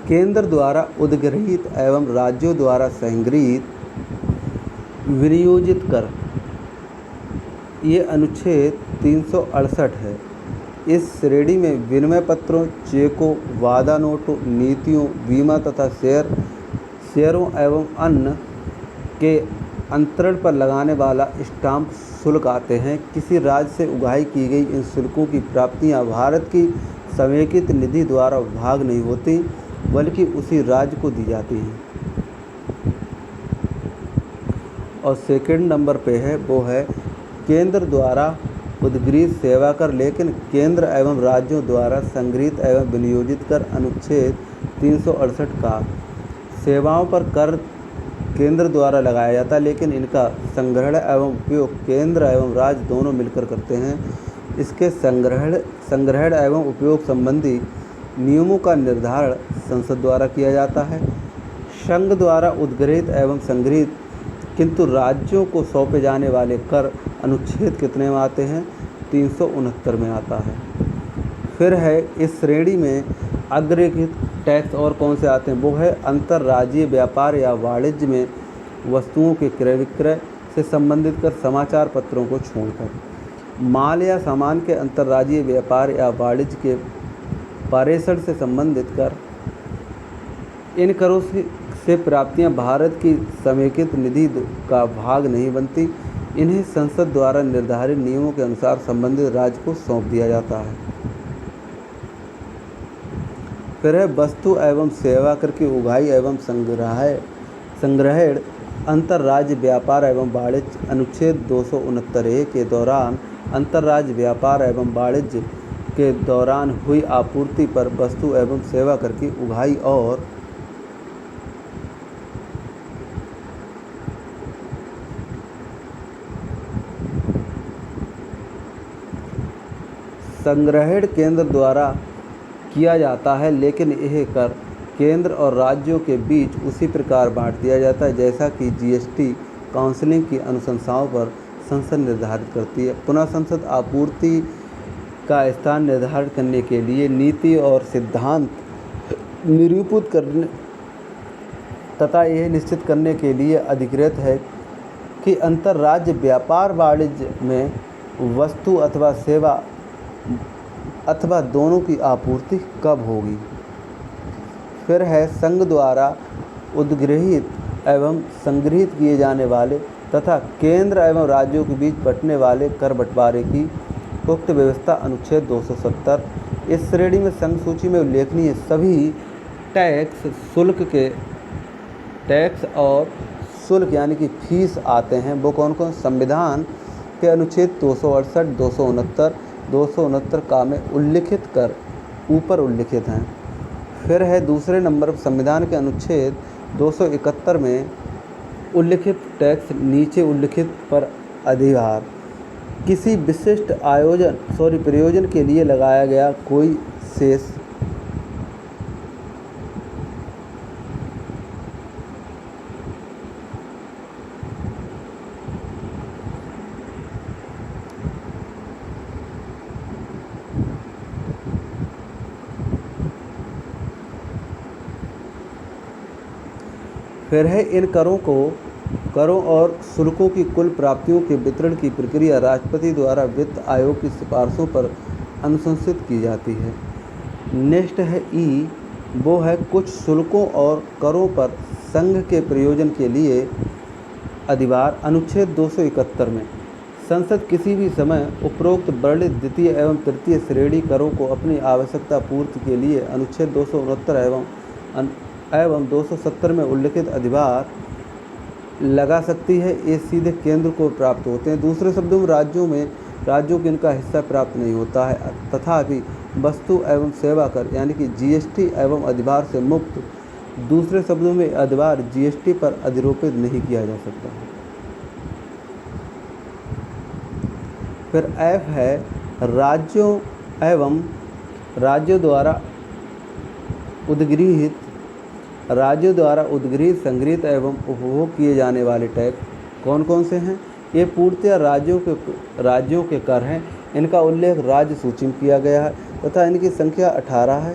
S1: केंद्र द्वारा उद्गृहित एवं राज्यों द्वारा संगृहीत विनियोजित कर, ये अनुच्छेद 368 है। इस श्रेणी में विनिमय पत्रों, चेकों, वादा नोटों, नीतियों, बीमा तथा शेयरों एवं अन्य के अंतरण पर लगाने वाला स्टाम्प शुल्क आते हैं। किसी राज्य से उगाही की गई इन शुल्कों की प्राप्तियां भारत की समेकित निधि द्वारा भाग नहीं होती बल्कि उसी राज्य को दी जाती हैं। और सेकंड नंबर पे है वो है केंद्र द्वारा उद्गृहित सेवा कर, लेकिन केंद्र एवं राज्यों द्वारा संगृहीत एवं विनियोजित कर अनुच्छेद 368 का सेवाओं पर कर केंद्र द्वारा लगाया जाता है, लेकिन इनका संग्रहण एवं उपयोग केंद्र एवं राज्य दोनों मिलकर करते हैं। इसके संग्रहण एवं उपयोग संबंधी नियमों का निर्धारण संसद द्वारा किया जाता है। संघ द्वारा उद्गृहित एवं संग्रहित किंतु राज्यों को सौंपे जाने वाले कर अनुच्छेद कितने में आते हैं? 369 में आता है। फिर है इस श्रेणी में अग्रगण्य टैक्स और कौन से आते हैं? वो है अंतर्राज्यीय व्यापार या वाणिज्य में वस्तुओं के क्रय विक्रय से संबंधित कर, समाचार पत्रों को छोड़कर। माल या सामान के अंतर्राज्यीय व्यापार या वाणिज्य के पारेषण से संबंधित कर। इन करों से प्राप्तियां भारत की समेकित निधि का भाग नहीं बनती। इन्हें संसद द्वारा निर्धारित नियमों के अनुसार संबंधित राज्य को सौंप दिया जाता है। फिर है वस्तु एवं सेवा कर की उगाही एवं संग्रहण अंतर्राज्य व्यापार एवं वाणिज्य अनुच्छेद 269A के दौरान अंतर्राज्य व्यापार एवं वाणिज्य के दौरान हुई आपूर्ति पर वस्तु एवं सेवा कर की उगाही और संग्रहण केंद्र द्वारा किया जाता है, लेकिन यह कर केंद्र और राज्यों के बीच उसी प्रकार बांट दिया जाता है जैसा कि जीएसटी काउंसिल की अनुशंसाओं पर संसद निर्धारित करती है। पुनः संसद आपूर्ति का स्थान निर्धारित करने के लिए नीति और सिद्धांत निरूपित करने तथा यह निश्चित करने के लिए अधिकृत है कि अंतर्राज्य व्यापार वाणिज्य में वस्तु अथवा सेवा अथवा दोनों की आपूर्ति कब होगी। फिर है संघ द्वारा उद्गृहित एवं संग्रहित किए जाने वाले तथा केंद्र एवं राज्यों के बीच बंटने वाले कर बंटवारे की उक्त व्यवस्था अनुच्छेद 270। इस श्रेणी में संघ सूची में उल्लेखनीय सभी टैक्स और शुल्क यानी कि फीस आते हैं। वो कौन कौन? संविधान के अनुच्छेद 268, 269 का में उल्लिखित कर ऊपर उल्लिखित हैं। फिर है दूसरे नंबर पर संविधान के अनुच्छेद 271 में उल्लिखित टैक्स नीचे उल्लिखित पर अधिभार किसी विशिष्ट प्रयोजन के लिए लगाया गया कोई शेष फिर है इन करों और शुल्कों की कुल प्राप्तियों के वितरण की प्रक्रिया राष्ट्रपति द्वारा वित्त आयोग की सिफारिशों पर अनुशंसित की जाती है। नेक्स्ट है ई, वो है कुछ शुल्कों और करों पर संघ के प्रयोजन के लिए अधिभार। अनुच्छेद 271 में संसद किसी भी समय उपरोक्त वर्णित द्वितीय एवं तृतीय श्रेणी करों को अपनी आवश्यकता पूर्ति के लिए अनुच्छेद 269 एवं 270 में उल्लिखित अधिभार लगा सकती है। ये सीधे केंद्र को प्राप्त होते हैं। दूसरे शब्दों में राज्यों को इनका हिस्सा प्राप्त नहीं होता है, तथापि वस्तु एवं सेवा कर यानी कि जीएसटी एवं अधिभार से मुक्त। दूसरे शब्दों में अधिभार जीएसटी पर अधिरोपित नहीं किया जा सकता। फिर एफ है राज्यों द्वारा उद्गृहित संग्रहित एवं उपभोग किए जाने वाले टैक्स कौन कौन से हैं? ये पूर्णतः राज्यों के कर हैं। इनका उल्लेख राज्य सूची में किया गया है तथा इनकी संख्या 18 है।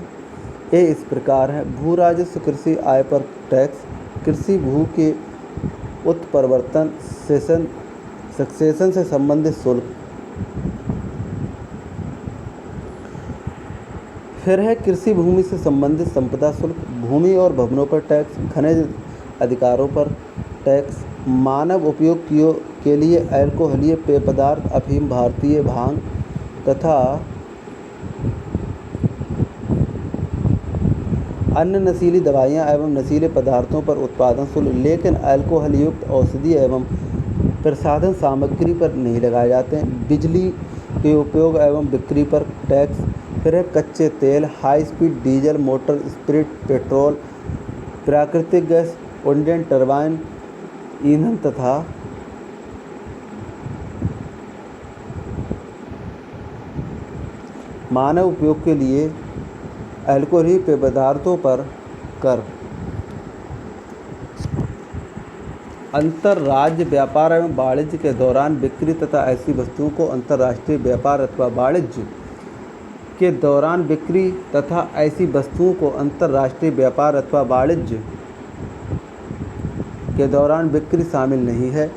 S1: ये इस प्रकार है: भू राजस्व, कृषि आय पर टैक्स, कृषि भू के उत्परिवर्तन सक्सेशन से संबंधित शुल्क। फिर है कृषि भूमि से संबंधित संपदा शुल्क, भूमि और भवनों पर टैक्स, खनिज अधिकारों पर टैक्स, मानव उपयोग के लिए अल्कोहलीय पेय पदार्थ, अफीम, भारतीय भांग तथा अन्य नशीली दवाइयाँ एवं नशीले पदार्थों पर उत्पादन शुल्क, लेकिन अल्कोहल युक्त औषधि एवं प्रसाधन सामग्री पर नहीं लगाए जाते हैं। बिजली के उपयोग एवं बिक्री पर टैक्स। फिर है कच्चे तेल, high speed diesel, motor spirit, petrol, प्राकृतिक गैस, इंजन टरबाइन ईंधन तथा मानव उपयोग के लिए अल्कोहलीय पेय पदार्थों पर कर। अंतर्राज्य व्यापार एवं वाणिज्य के दौरान बिक्री तथा ऐसी वस्तुओं को अंतर्राष्ट्रीय व्यापार अथवा वाणिज्य के दौरान बिक्री तथा ऐसी वस्तुओं को अंतर्राष्ट्रीय व्यापार अथवा वाणिज्य के दौरान बिक्री शामिल नहीं है।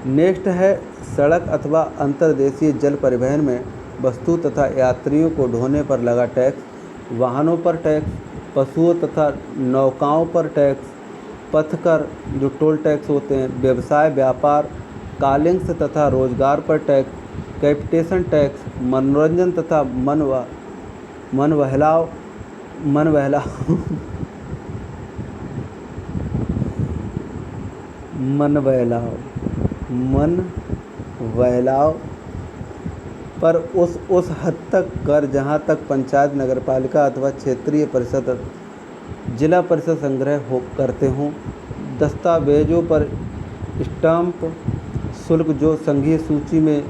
S1: नेक्स्ट है सड़क अथवा अंतर्देशीय जल परिवहन में वस्तु तथा यात्रियों को ढोने पर लगा टैक्स, वाहनों पर टैक्स, पशुओं तथा नौकाओं पर टैक्स, पथकर जो टोल टैक्स होते हैं, व्यवसाय व्यापार, कालिंग्स तथा रोजगार पर टैक्स, कैपिटेशन टैक्स, मनोरंजन तथा मन बहलाव पर उस हद तक कर जहाँ तक पंचायत, नगरपालिका अथवा क्षेत्रीय परिषद, जिला परिषद संग्रह करते हों। दस्तावेजों पर स्टाम्प शुल्क जो संघीय सूची में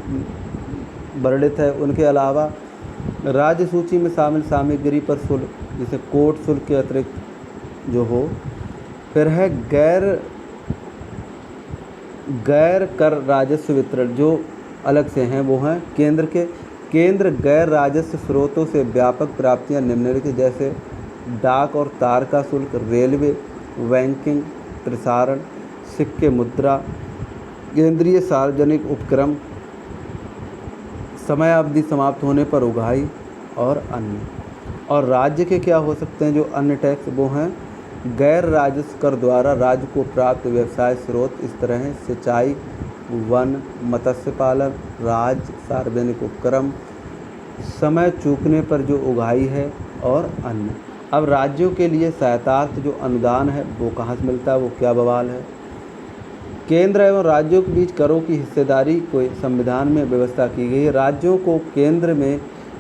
S1: वर्णित है, उनके अलावा राज्य सूची में शामिल सामग्री पर शुल्क, जैसे कोट शुल्क के अतिरिक्त जो हो। फिर है गैर कर राजस्व वितरण, जो अलग से हैं वो हैं केंद्र गैर राजस्व स्रोतों से व्यापक प्राप्तियां निम्नलिखित, जैसे डाक और तार का शुल्क, रेलवे, बैंकिंग, प्रसारण, सिक्के, मुद्रा, केंद्रीय सार्वजनिक उपक्रम, समयावधि समाप्त होने पर उगाही और अन्य। और राज्य के क्या हो सकते हैं जो अन्य टैक्स, वो हैं गैर राजस्व कर द्वारा राज्य को प्राप्त व्यवसाय स्रोत, इस तरह हैं सिंचाई, वन, मत्स्य पालन, राज्य सार्वजनिक उपक्रम, समय चूकने पर जो उगाही है और अन्य। अब राज्यों के लिए सहायतार्थ जो अनुदान है वो कहाँ से मिलता है, वो क्या बवाल है। केंद्र एवं राज्यों के बीच करों की हिस्सेदारी को संविधान में व्यवस्था की गई है। राज्यों को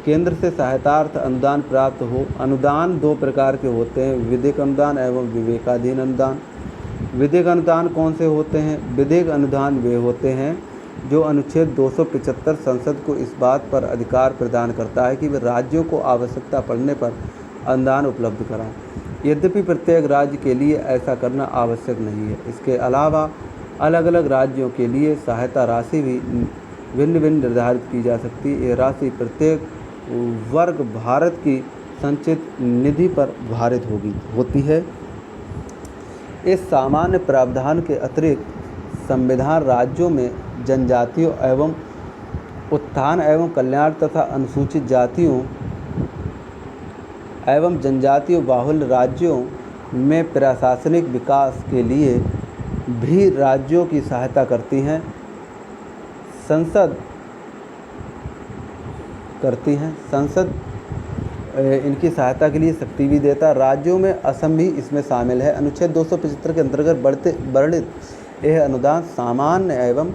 S1: केंद्र से सहायतार्थ अनुदान प्राप्त हो। अनुदान दो प्रकार के होते हैं, विधिक अनुदान एवं विवेकाधीन अनुदान। विधिक अनुदान कौन से होते हैं? विधिक अनुदान वे होते हैं जो अनुच्छेद 275 संसद को इस बात पर अधिकार प्रदान करता है कि वे राज्यों को आवश्यकता पड़ने पर अनुदान उपलब्ध कराएं। यद्यपि प्रत्येक राज्य के लिए ऐसा करना आवश्यक नहीं है। इसके अलावा अलग अलग राज्यों के लिए सहायता राशि भी भिन्न भिन्न निर्धारित की जा सकती है। यह राशि प्रत्येक वर्ग भारत की संचित निधि पर भारित होती है। इस सामान्य प्रावधान के अतिरिक्त संविधान राज्यों में जनजातियों एवं उत्थान एवं कल्याण तथा अनुसूचित जातियों एवं जनजातीय बाहुल्य राज्यों में प्रशासनिक विकास के लिए भी राज्यों की सहायता करती हैं। संसद इनकी सहायता के लिए शक्ति भी देता है। राज्यों में असम भी इसमें शामिल है। अनुच्छेद 275 के अंतर्गत वर्णित यह अनुदान सामान्य एवं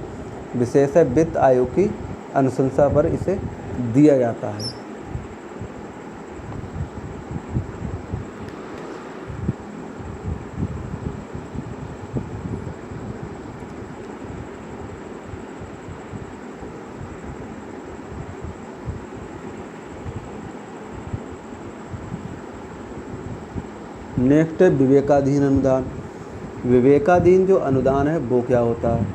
S1: विशेष वित्त आयोग की अनुशंसा पर इसे दिया जाता है। नेक्स्ट है विवेकाधीन अनुदान। विवेकाधीन जो अनुदान है वो क्या होता है?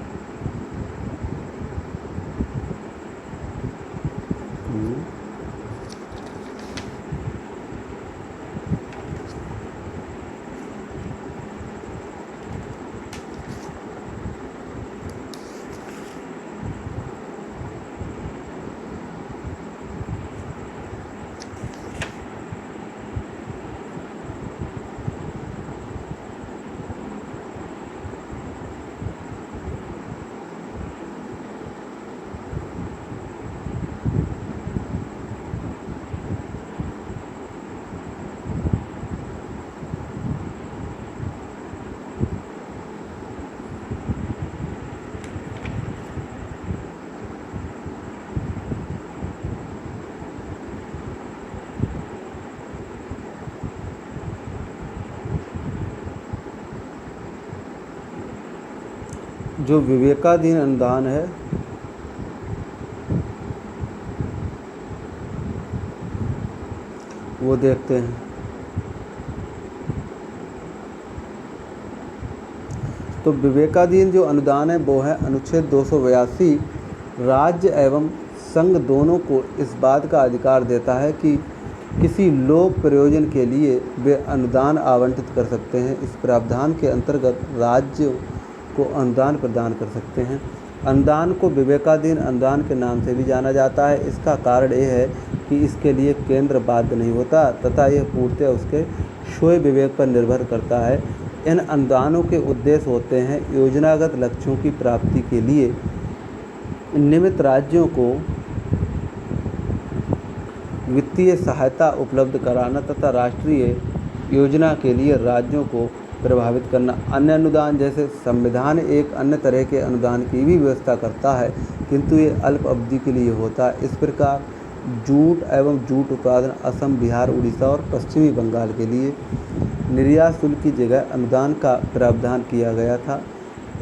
S1: जो विवेकाधीन अनुदान है वो देखते हैं। तो विवेकाधीन जो अनुदान है वो है अनुच्छेद 282 राज्य एवं संघ दोनों को इस बात का अधिकार देता है कि किसी लोक प्रयोजन के लिए वे अनुदान आवंटित कर सकते हैं। इस प्रावधान के अंतर्गत राज्यों को अनुदान प्रदान कर सकते हैं। अनुदान को विवेकाधीन अनुदान के नाम से भी जाना जाता है। इसका कारण यह है कि इसके लिए केंद्र बाध्य नहीं होता तथा यह पूर्णतः उसके स्वयं विवेक पर निर्भर करता है। इन अनुदानों के उद्देश्य होते हैं योजनागत लक्ष्यों की प्राप्ति के लिए निमित्त राज्यों को वित्तीय सहायता उपलब्ध कराना तथा राष्ट्रीय योजना के लिए राज्यों को प्रभावित करना। अन्य अनुदान जैसे संविधान एक अन्य तरह के अनुदान की भी व्यवस्था करता है किंतु ये अल्प अवधि के लिए होता है। इस प्रकार जूट एवं जूट उत्पादन असम, बिहार, उड़ीसा और पश्चिमी बंगाल के लिए निर्यात शुल्क की जगह अनुदान का प्रावधान किया गया था।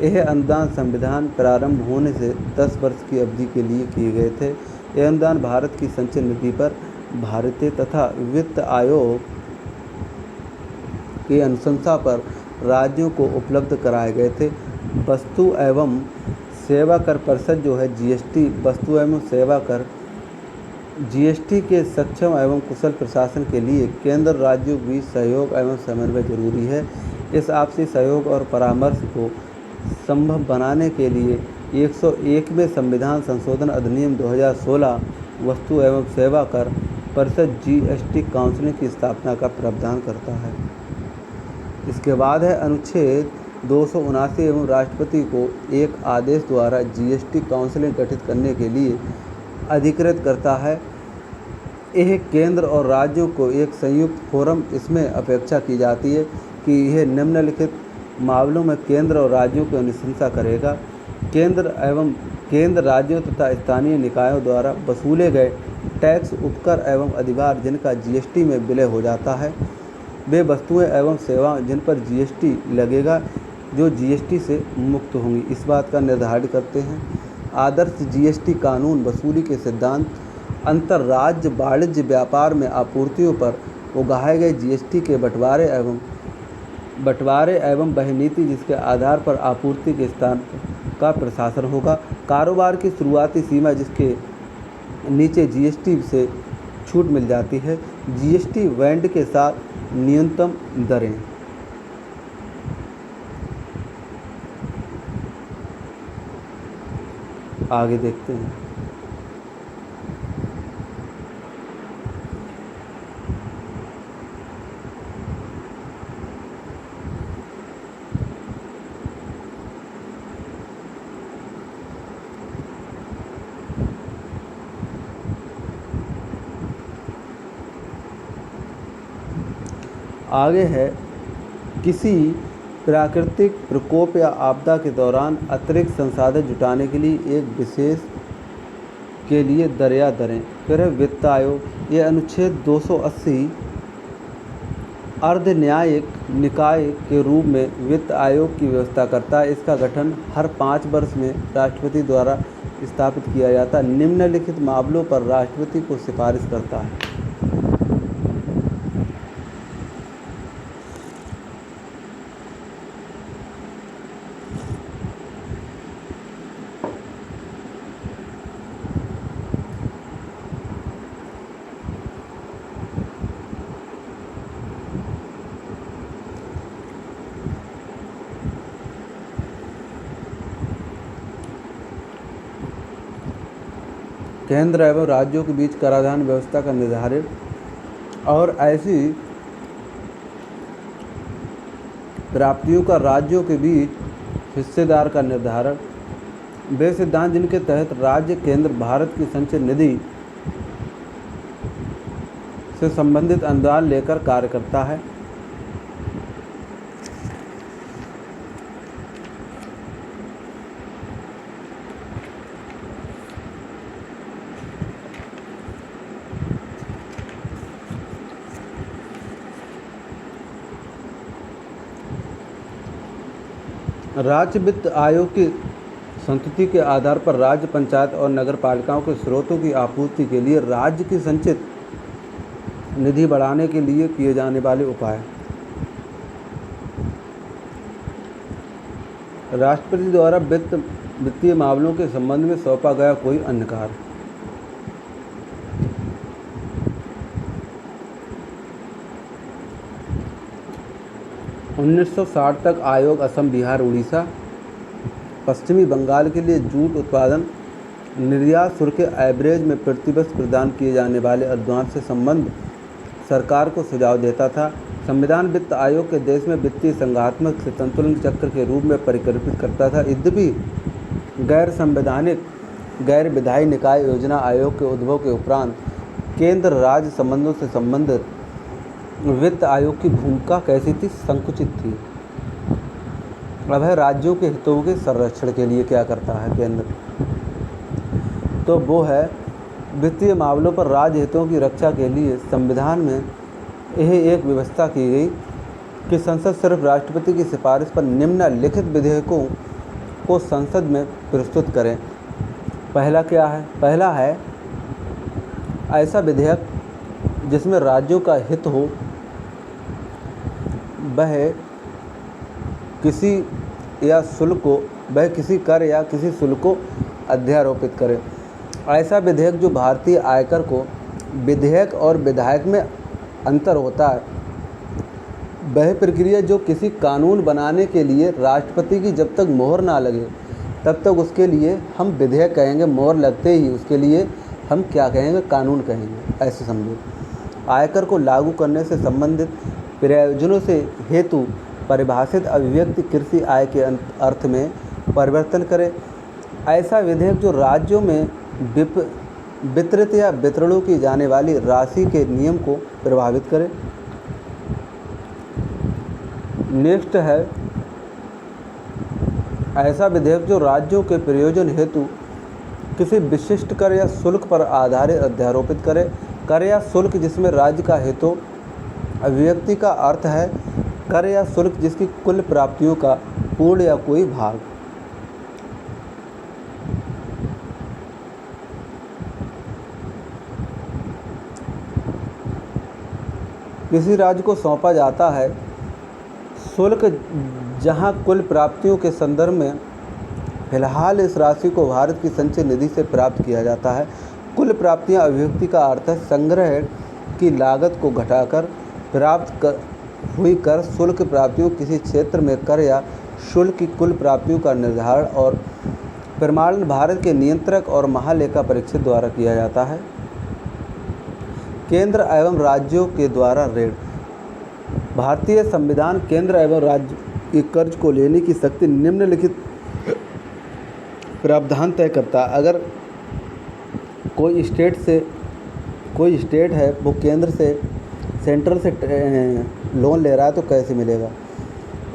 S1: यह अनुदान संविधान प्रारंभ होने से 10 वर्ष की अवधि के लिए किए गए थे। यह अनुदान भारत की संचय निधि पर भारतीय तथा वित्त आयोग की अनुशंसा पर राज्यों को उपलब्ध कराए गए थे। वस्तु एवं सेवा कर परिषद जो है जीएसटी, वस्तु एवं सेवा कर जीएसटी के सक्षम एवं कुशल प्रशासन के लिए केंद्र राज्यों के बीच सहयोग एवं समन्वय जरूरी है। इस आपसी सहयोग और परामर्श को संभव बनाने के लिए 101वें संविधान संशोधन अधिनियम 2016 वस्तु एवं सेवा कर परिषद जीएसटी काउंसिल की स्थापना का प्रावधान करता है। इसके बाद है अनुच्छेद 279 एवं राष्ट्रपति को एक आदेश द्वारा जीएसटी काउंसिल गठित करने के लिए अधिकृत करता है। यह केंद्र और राज्यों को एक संयुक्त फोरम इसमें अपेक्षा की जाती है कि यह निम्नलिखित मामलों में केंद्र और राज्यों की अनुशंसा करेगा। केंद्र राज्यों तथा स्थानीय निकायों द्वारा वसूले गए टैक्स, उपकर एवं अधिभार जिनका जीएसटी में विलय हो जाता है, वे वस्तुएं एवं सेवाएं जिन पर जीएसटी लगेगा जो जीएसटी से मुक्त होंगी, इस बात का निर्धारण करते हैं। आदर्श जीएसटी कानून वसूली के सिद्धांत, अंतर्राज्य वाणिज्य व्यापार में आपूर्तियों पर उगाए गए जीएसटी के बंटवारे एवं वह नीति जिसके आधार पर आपूर्ति के स्थान का प्रशासन होगा। कारोबार की शुरुआती सीमा जिसके नीचे जीएसटी से छूट मिल जाती है। जीएसटी बैंड के साथ न्यूनतम दरें। आगे देखते हैं। आगे है किसी प्राकृतिक प्रकोप या आपदा के दौरान अतिरिक्त संसाधन जुटाने के लिए एक विशेष के लिए दरिया दरें। फिर है वित्त आयोग, ये अनुच्छेद 280 अर्ध न्यायिक निकाय के रूप में वित्त आयोग की व्यवस्था करता है। इसका गठन हर 5 वर्ष में राष्ट्रपति द्वारा स्थापित किया जाता है। निम्नलिखित मामलों पर राष्ट्रपति को सिफारिश करता है। केंद्र एवं राज्यों के बीच कराधान व्यवस्था का निर्धारण और ऐसी प्राप्तियों का राज्यों के बीच हिस्सेदार का निर्धारण, वे सिद्धांत जिनके तहत राज्य केंद्र भारत की संचय निधि से संबंधित अनुदान लेकर कार्य करता है। राज्य वित्त आयोग की संस्तुति के आधार पर राज्य पंचायत और नगर पालिकाओं के स्रोतों की आपूर्ति के लिए राज्य की संचित निधि बढ़ाने के लिए किए जाने वाले उपाय। राष्ट्रपति द्वारा वित्तीय मामलों के संबंध में सौंपा गया कोई अन्य कार्य। 1960 तक आयोग असम, बिहार, उड़ीसा, पश्चिमी बंगाल के लिए जूट उत्पादन निर्यात शुल्क के एवरेज में प्रतिवर्ष प्रदान किए जाने वाले अनुदान से संबंध सरकार को सुझाव देता था। संविधान वित्त आयोग के देश में वित्तीय संघात्मक से संतुलन चक्र के रूप में परिकल्पित करता था। यद्यपि गैर संवैधानिक गैर विधायी निकाय योजना आयोग के उद्भव के उपरांत केंद्र राज्य संबंधों से संबंधित वित्त आयोग की भूमिका कैसी थी? संकुचित थी। अब है राज्यों के हितों के संरक्षण के लिए क्या करता है केंद्र, तो वो है वित्तीय मामलों पर राज्य हितों की रक्षा के लिए संविधान में यह एक व्यवस्था की गई कि संसद सिर्फ राष्ट्रपति की सिफारिश पर निम्नलिखित विधेयकों को संसद में प्रस्तुत करें। पहला क्या है? पहला है ऐसा विधेयक जिसमें राज्यों का हित हो वह किसी कर या किसी शुल्क को अध्यारोपित करे। ऐसा विधेयक जो भारतीय आयकर को विधेयक और विधायक में अंतर होता है, वह प्रक्रिया जो किसी कानून बनाने के लिए राष्ट्रपति की जब तक मोहर ना लगे तब तक उसके लिए हम विधेयक कहेंगे, मोहर लगते ही उसके लिए हम क्या कहेंगे, कानून कहेंगे। ऐसे समझो। आयकर को लागू करने से संबंधित प्रयोजनों से हेतु परिभाषित अभिव्यक्ति कृषि आय के अर्थ में परिवर्तन करे। ऐसा विधेयक जो राज्यों में वितरित या वितरणों की जाने वाली राशि के नियम को प्रभावित करे। नेक्स्ट है ऐसा विधेयक जो राज्यों के प्रयोजन हेतु किसी विशिष्ट कर या शुल्क पर आधारित अध्यारोपित करे। कर या शुल्क जिसमें राज्य का हेतु अभिव्यक्ति का अर्थ है कर या शुल्क जिसकी कुल प्राप्तियों का पूर्ण या कोई भाग। किसी राज्य को सौंपा जाता है शुल्क जहां कुल प्राप्तियों के संदर्भ में फिलहाल इस राशि को भारत की संचय निधि से प्राप्त किया जाता है। कुल प्राप्तियां अभिव्यक्ति का अर्थ है संग्रह की लागत को घटाकर प्राप्त हुई कर शुल्क प्राप्तियों किसी क्षेत्र में कर या शुल्क की कुल प्राप्तियों का निर्धारण और प्रमाणन भारत के नियंत्रक और महालेखा परीक्षक द्वारा किया जाता है। केंद्र एवं राज्यों के द्वारा ऋण। भारतीय संविधान केंद्र एवं राज्य के कर्ज को लेने की शक्ति निम्नलिखित प्रावधान तय करता है। अगर कोई स्टेट है वो केंद्र से सेंट्रल से लोन ले रहा है तो कैसे मिलेगा।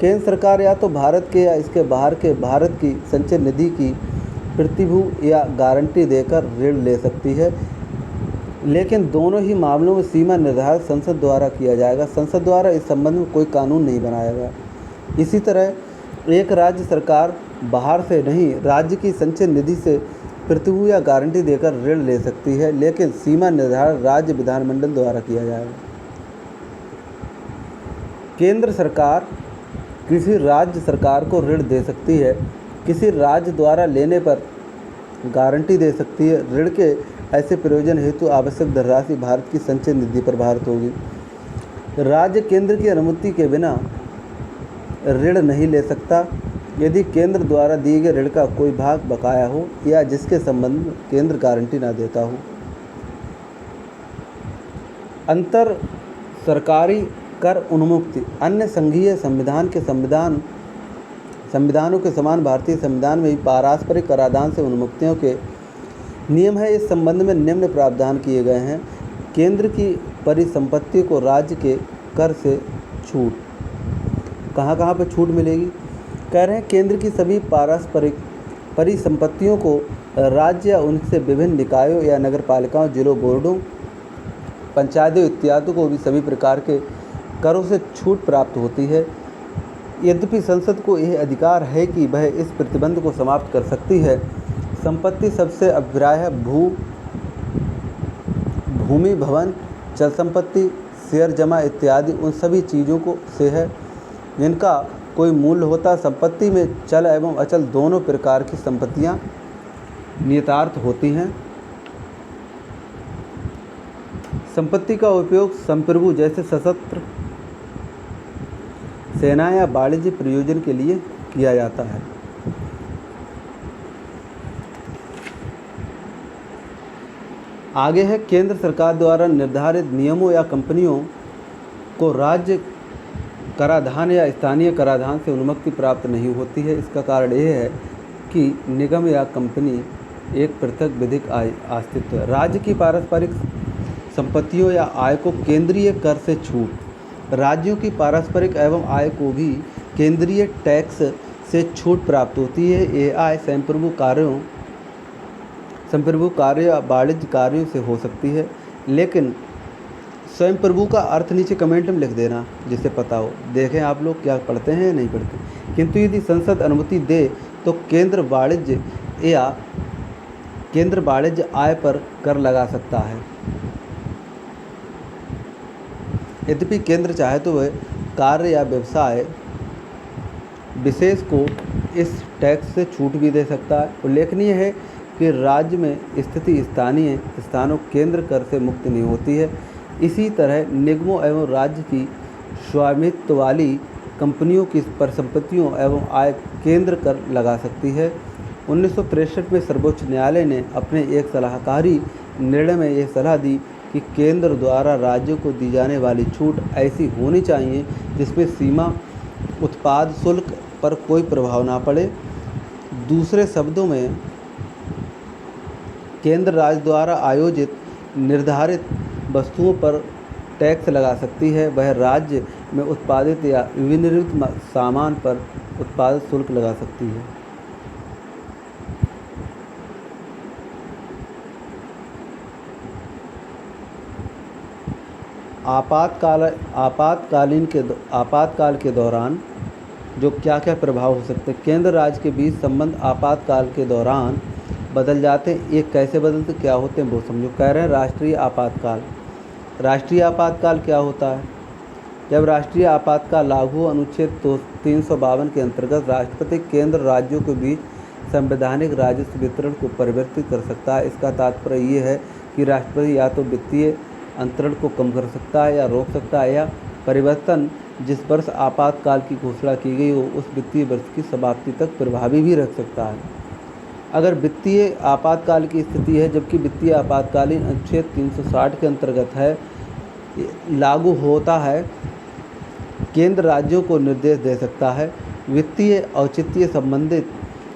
S1: केंद्र सरकार या तो भारत के या इसके बाहर के भारत की संचय निधि की प्रतिभू या गारंटी देकर ऋण ले सकती है, लेकिन दोनों ही मामलों में सीमा निर्धारित संसद द्वारा किया जाएगा। संसद द्वारा इस संबंध में कोई कानून नहीं बनाया गया। इसी तरह एक राज्य सरकार बाहर से नहीं राज्य की संचय निधि से प्रतिभू या गारंटी देकर ऋण ले सकती है, लेकिन सीमा निर्धारण राज्य विधानमंडल द्वारा किया जाएगा। केंद्र सरकार किसी राज्य सरकार को ऋण दे सकती है, किसी राज्य द्वारा लेने पर गारंटी दे सकती है। ऋण के ऐसे प्रयोजन हेतु आवश्यक धनराशि भारत की संचय निधि पर भारत होगी। राज्य केंद्र की अनुमति के बिना ऋण नहीं ले सकता यदि केंद्र द्वारा दिए गए ऋण का कोई भाग बकाया हो या जिसके संबंध में केंद्र गारंटी ना देता हो। अंतर सरकारी कर उन्मुक्ति। अन्य संघीय संविधानों के समान भारतीय संविधान में भी पारस्परिक कराधान से उन्मुक्तियों के नियम है। इस संबंध में निम्न प्रावधान किए गए हैं। केंद्र की परिसंपत्ति को राज्य के कर से छूट। कहाँ पर छूट मिलेगी? कह रहे हैं केंद्र की सभी पारस्परिक परिसंपत्तियों को राज्य या उनसे विभिन्न निकायों या नगरपालिकाओं, जिलों, बोर्डों, पंचायतों इत्यादि को भी सभी प्रकार के करों से छूट प्राप्त होती है। यद्यपि संसद को यह अधिकार है कि वह इस प्रतिबंध को समाप्त कर सकती है। संपत्ति सबसे अभिप्राय है भूमि, भवन, चल संपत्ति, शेयर जमा इत्यादि उन सभी चीज़ों को से है जिनका कोई मूल्य होता है। संपत्ति में चल एवं अचल दोनों प्रकार की संपत्तियां नियतार्थ होती हैं। संपत्ति का उपयोग संप्रभु जैसे सशस्त्र सेना या वाणिज्य प्रयोजन के लिए किया जाता है। आगे है केंद्र सरकार द्वारा निर्धारित नियमों या कंपनियों को राज्य कराधान या स्थानीय कराधान से उन्मुक्ति प्राप्त नहीं होती है। इसका कारण यह है कि निगम या कंपनी एक पृथक विधिक अस्तित्व है। राज्य की पारस्परिक संपत्तियों या आय को केंद्रीय कर से छूट। राज्यों की पारस्परिक एवं आय को भी केंद्रीय टैक्स से छूट प्राप्त होती है। ये आय संप्रभु कार्य या वाणिज्य कार्यों से हो सकती है, लेकिन स्वयं प्रभु का अर्थ नीचे कमेंट में लिख देना जिससे पता हो। देखें आप लोग क्या पढ़ते हैं या नहीं पढ़ते। किंतु यदि संसद अनुमति दे तो केंद्र वाणिज्य आय पर कर लगा सकता है। यद्यपि केंद्र चाहे तो वह कार्य या व्यवसाय विशेष को इस टैक्स से छूट भी दे सकता है। उल्लेखनीय है कि राज्य में स्थिति स्थानीय स्थानों केंद्र कर से मुक्त नहीं होती है। इसी तरह निगमों एवं राज्य की स्वामित्व वाली कंपनियों की परिसंपत्तियों एवं आय केंद्र कर लगा सकती है। 1963 में सर्वोच्च न्यायालय ने अपने एक सलाहकारी निर्णय में यह सलाह दी कि केंद्र द्वारा राज्यों को दी जाने वाली छूट ऐसी होनी चाहिए जिसमें सीमा उत्पाद शुल्क पर कोई प्रभाव ना पड़े। दूसरे शब्दों में केंद्र राज्य द्वारा आयोजित निर्धारित वस्तुओं पर टैक्स लगा सकती है, वह राज्य में उत्पादित या विनिर्मित सामान पर उत्पादित शुल्क लगा सकती है। आपातकाल के दौरान जो क्या क्या प्रभाव हो सकते हैं। केंद्र राज्य के बीच संबंध आपातकाल के दौरान बदल जाते हैं। ये कैसे बदलते क्या होते हैं वो समझो। कह रहे हैं राष्ट्रीय आपातकाल। राष्ट्रीय आपातकाल क्या होता है? जब राष्ट्रीय आपातकाल लागू हो, अनुच्छेद 352 के अंतर्गत राष्ट्रपति केंद्र राज्यों के बीच संवैधानिक राजस्व वितरण को परिवर्तित कर सकता है। इसका तात्पर्य ये है कि राष्ट्रपति या तो वित्तीय अंतरण को कम कर सकता है या रोक सकता है, या परिवर्तन जिस वर्ष आपातकाल की घोषणा की गई हो उस वित्तीय वर्ष की समाप्ति तक प्रभावी भी रख सकता है। अगर वित्तीय आपातकाल की स्थिति है, जबकि वित्तीय आपातकालीन अनुच्छेद 360 के अंतर्गत है, लागू होता है, केंद्र राज्यों को निर्देश दे सकता है वित्तीय औचित्य संबंधित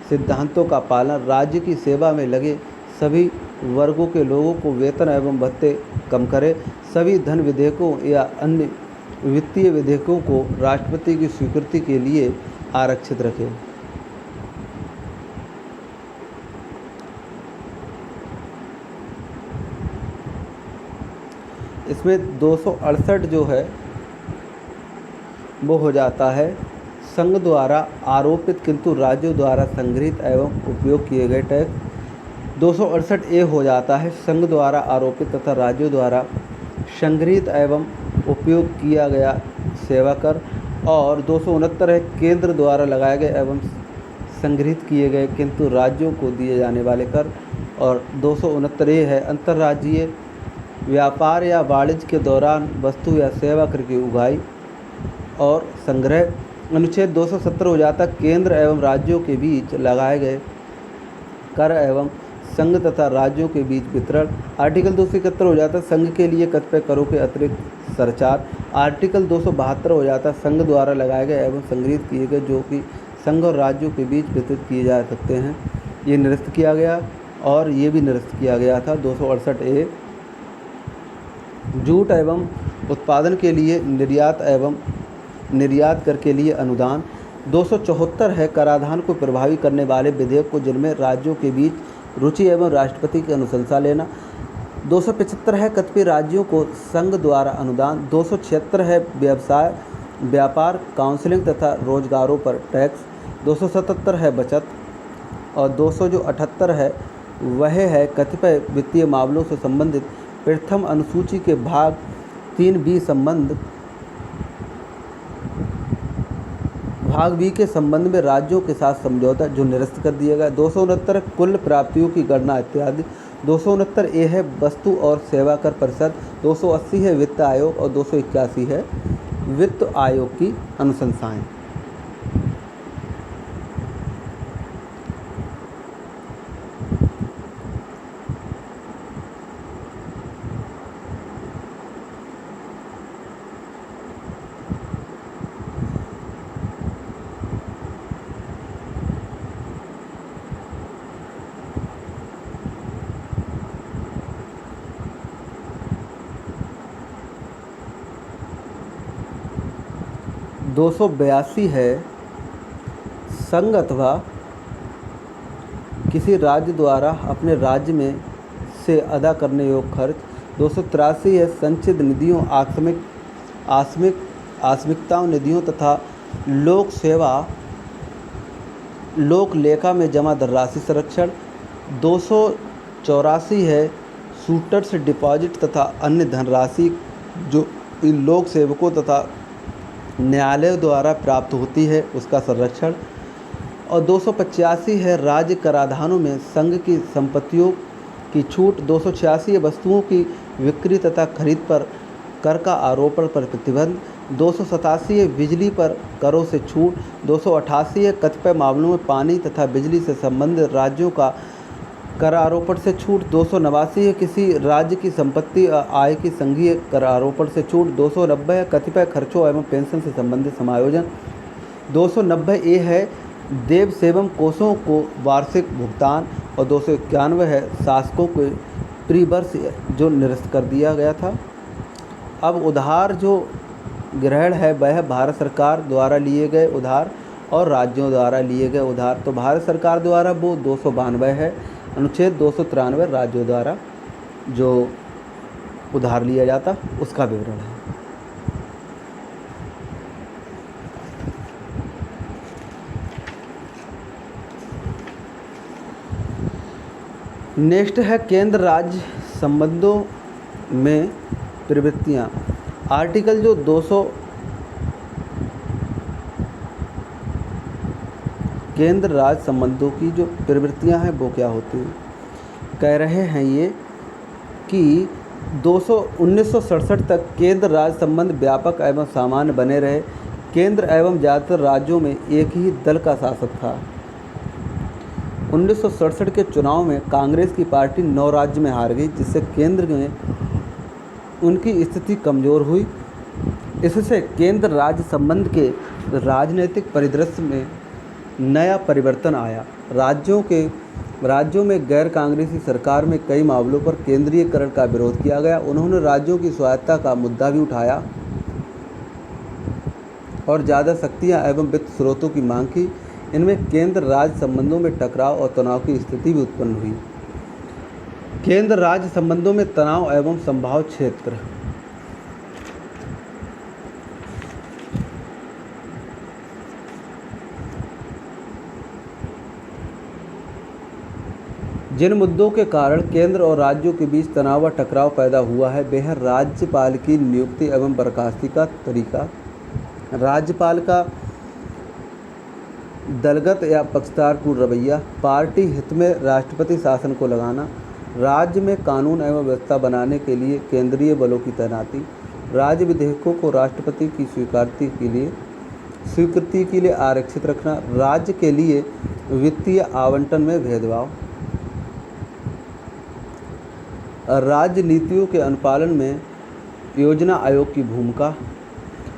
S1: सिद्धांतों का पालन, राज्य की सेवा में लगे सभी वर्गों के लोगों को वेतन एवं भत्ते कम करे, सभी धन विधेयकों या अन्य वित्तीय विधेयकों को राष्ट्रपति की स्वीकृति के लिए आरक्षित रखे। इसमें 268 जो है वो हो जाता है संघ द्वारा आरोपित किंतु राज्यों द्वारा संग्रहित एवं उपयोग किए गए टैक्स। 268 हो जाता है संघ द्वारा आरोपित तथा राज्यों द्वारा संग्रहित एवं उपयोग किया गया सेवा कर। और 269 है केंद्र द्वारा लगाए गए एवं संग्रहित किए गए किंतु राज्यों को दिए जाने वाले कर। और 269 है अंतर्राज्यीय व्यापार या वाणिज्य के दौरान वस्तु या सेवा कर की उगाही और संग्रह। अनुच्छेद 270 हो जाता केंद्र एवं राज्यों के बीच लगाए गए कर एवं संघ तथा राज्यों के बीच वितरण। आर्टिकल 271 हो जाता संघ के लिए कतिपय करों के अतिरिक्त सरचार्ज। आर्टिकल 272 हो जाता संघ द्वारा लगाए गए एवं संग्रहित किए गए जो कि संघ और राज्यों के बीच वितरित किए जा सकते हैं, ये निरस्त किया गया। और ये भी निरस्त किया गया था 268 जूट एवं उत्पादन के लिए निर्यात एवं निर्यात कर के लिए अनुदान। 274 है कराधान को प्रभावी करने वाले विधेयक को जिनमें राज्यों के बीच रुचि एवं राष्ट्रपति की अनुशंसा लेना। 275 है कतिपय राज्यों को संघ द्वारा अनुदान। 276 है व्यवसाय व्यापार काउंसलिंग तथा रोजगारों पर टैक्स। 277 है बचत। और 278 है वह है कतिपय वित्तीय मामलों से संबंधित प्रथम अनुसूची के भाग 3B संबंध भाग बी के संबंध में राज्यों के साथ समझौता जो निरस्त कर दिया गया। 269 कुल प्राप्तियों की गणना इत्यादि। 269 ए है वस्तु और सेवा कर परिषद। 280 है वित्त आयोग और 281 है वित्त आयोग की अनुशंसाएं। दो 282 है संघ अथवा किसी राज्य द्वारा अपने राज्य में से अदा करने योग्य खर्च। 283 है संचित निधियों आस्मिकताओं निधियों तथा लोक सेवा लोक लेखा में जमा धनराशि संरक्षण। 284 है शूटर्स डिपॉजिट तथा अन्य धनराशि जो इन लोक सेवकों तथा न्यायालयों द्वारा प्राप्त होती है उसका संरक्षण। और 285 है राज्य कराधानों में संघ की संपत्तियों की छूट। 286 है वस्तुओं की बिक्री तथा खरीद पर कर का आरोपण पर प्रतिबंध। 287 है बिजली पर करों से छूट। 288 है कतिपय मामलों में पानी तथा बिजली से संबंधित राज्यों का कर आरोपण से छूट। 289 है किसी राज्य की संपत्ति आय की संघीय कर आरोपण से छूट। 290 है कतिपय खर्चों एवं पेंशन से संबंधित समायोजन। 290 ए है देव सेवम कोषों को वार्षिक भुगतान। और 291 है शासकों को प्रीवर्ष जो निरस्त कर दिया गया था। अब उधार जो ग्रहण है वह भारत सरकार द्वारा लिए गए उधार और राज्यों द्वारा लिए गए उधार। तो भारत सरकार द्वारा वो 292 है। अनुच्छेद 293 राज्यों द्वारा जो उधार लिया जाता उसका विवरण है। नेक्स्ट है केंद्र राज्य संबंधों में प्रवृत्तियाँ। आर्टिकल जो 200 केंद्र राज्य संबंधों की जो प्रवृत्तियाँ हैं वो क्या होती हैं। कह रहे हैं ये कि 1967 तक केंद्र राज्य संबंध व्यापक एवं सामान्य बने रहे। केंद्र एवं ज़्यादातर राज्यों में एक ही दल का शासक था। 1967 के चुनाव में कांग्रेस की पार्टी 9 राज्य में हार गई, जिससे केंद्र में उनकी स्थिति कमज़ोर हुई। इससे केंद्र राज्य संबंध के राजनीतिक परिदृश्य में नया परिवर्तन आया। राज्यों में गैर कांग्रेसी सरकार में कई मामलों पर केंद्रीयकरण का विरोध किया गया। उन्होंने राज्यों की स्वायत्तता का मुद्दा भी उठाया और ज़्यादा शक्तियाँ एवं वित्त स्रोतों की मांग की। इनमें केंद्र राज्य संबंधों में टकराव और तनाव की स्थिति भी उत्पन्न हुई। केंद्र राज्य संबंधों में तनाव एवं संभाव क्षेत्र। जिन मुद्दों के कारण केंद्र और राज्यों के बीच तनाव व टकराव पैदा हुआ है वे है राज्यपाल की नियुक्ति एवं बर्खास्ती का तरीका, राज्यपाल का दलगत या पक्षधारपूर्ण रवैया, पार्टी हित में राष्ट्रपति शासन को लगाना, राज्य में कानून एवं व्यवस्था बनाने के लिए केंद्रीय बलों की तैनाती, राज्य विधेयकों को राष्ट्रपति की स्वीकृति के लिए आरक्षित रखना, राज्य के लिए वित्तीय आवंटन में भेदभाव, राज्य नीतियों के अनुपालन में योजना आयोग की भूमिका,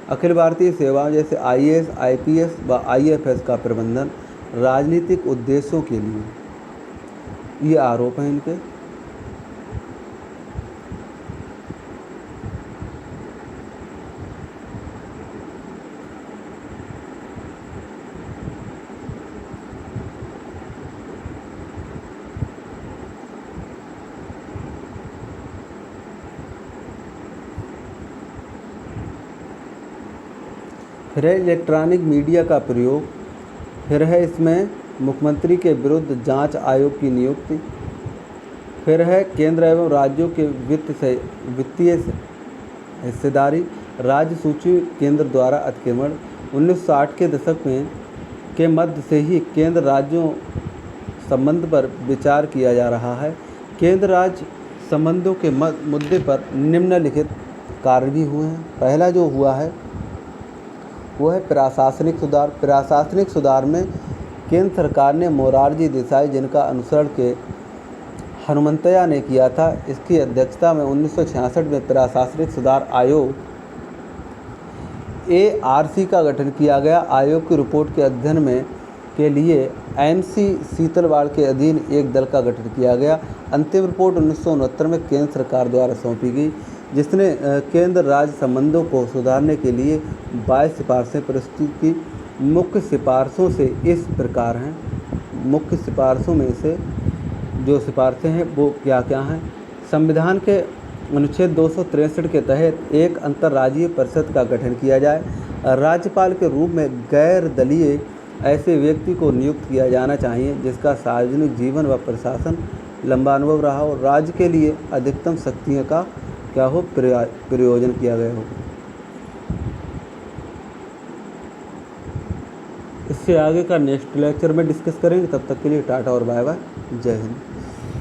S1: अखिल भारतीय सेवाओं जैसे आईएएस, आईपीएस व आईएफएस का प्रबंधन राजनीतिक उद्देश्यों के लिए। ये आरोप हैं इनके। फिर है इलेक्ट्रॉनिक मीडिया का प्रयोग। फिर है इसमें मुख्यमंत्री के विरुद्ध जांच आयोग की नियुक्ति। फिर है केंद्र एवं राज्यों के वित्तीय हिस्सेदारी, राज्य सूची केंद्र द्वारा अतिक्रमण। 1960 के दशक में के मध्य से ही केंद्र राज्यों संबंध पर विचार किया जा रहा है। केंद्र राज्य संबंधों के मुद्दे पर निम्नलिखित कार्य भी हुए हैं। पहला जो हुआ है वो है प्रशासनिक सुधार। प्रशासनिक सुधार में केंद्र सरकार ने मोरारजी देसाई, जिनका अनुसरण के हनुमंतैया ने किया था, इसकी अध्यक्षता में 1966 में प्रशासनिक सुधार आयोग ARC का गठन किया गया। आयोग की रिपोर्ट के अध्ययन के लिए MC सीतलवाड़ के अधीन एक दल का गठन किया गया। अंतिम रिपोर्ट 1969 में केंद्र सरकार द्वारा सौंपी गई, जिसने केंद्र राज्य संबंधों को सुधारने के लिए 22 सिफारिशें प्रस्तुत की। मुख्य सिफारिशों से इस प्रकार हैं। मुख्य सिफारिशों में से जो सिफारिशें हैं वो क्या क्या हैं। संविधान के अनुच्छेद 263 के तहत एक अंतर्राज्यीय परिषद का गठन किया जाए। राज्यपाल के रूप में गैर दलीय ऐसे व्यक्ति को नियुक्त किया जाना चाहिए जिसका सार्वजनिक जीवन व प्रशासन लंबा अनुभव रहा हो। राज्य के लिए अधिकतम शक्तियों का क्या हो प्रयोजन किया गया हो। इससे आगे का नेक्स्ट लेक्चर में डिस्कस करेंगे। तब तक के लिए टाटा और बाय बाय, जय हिंद।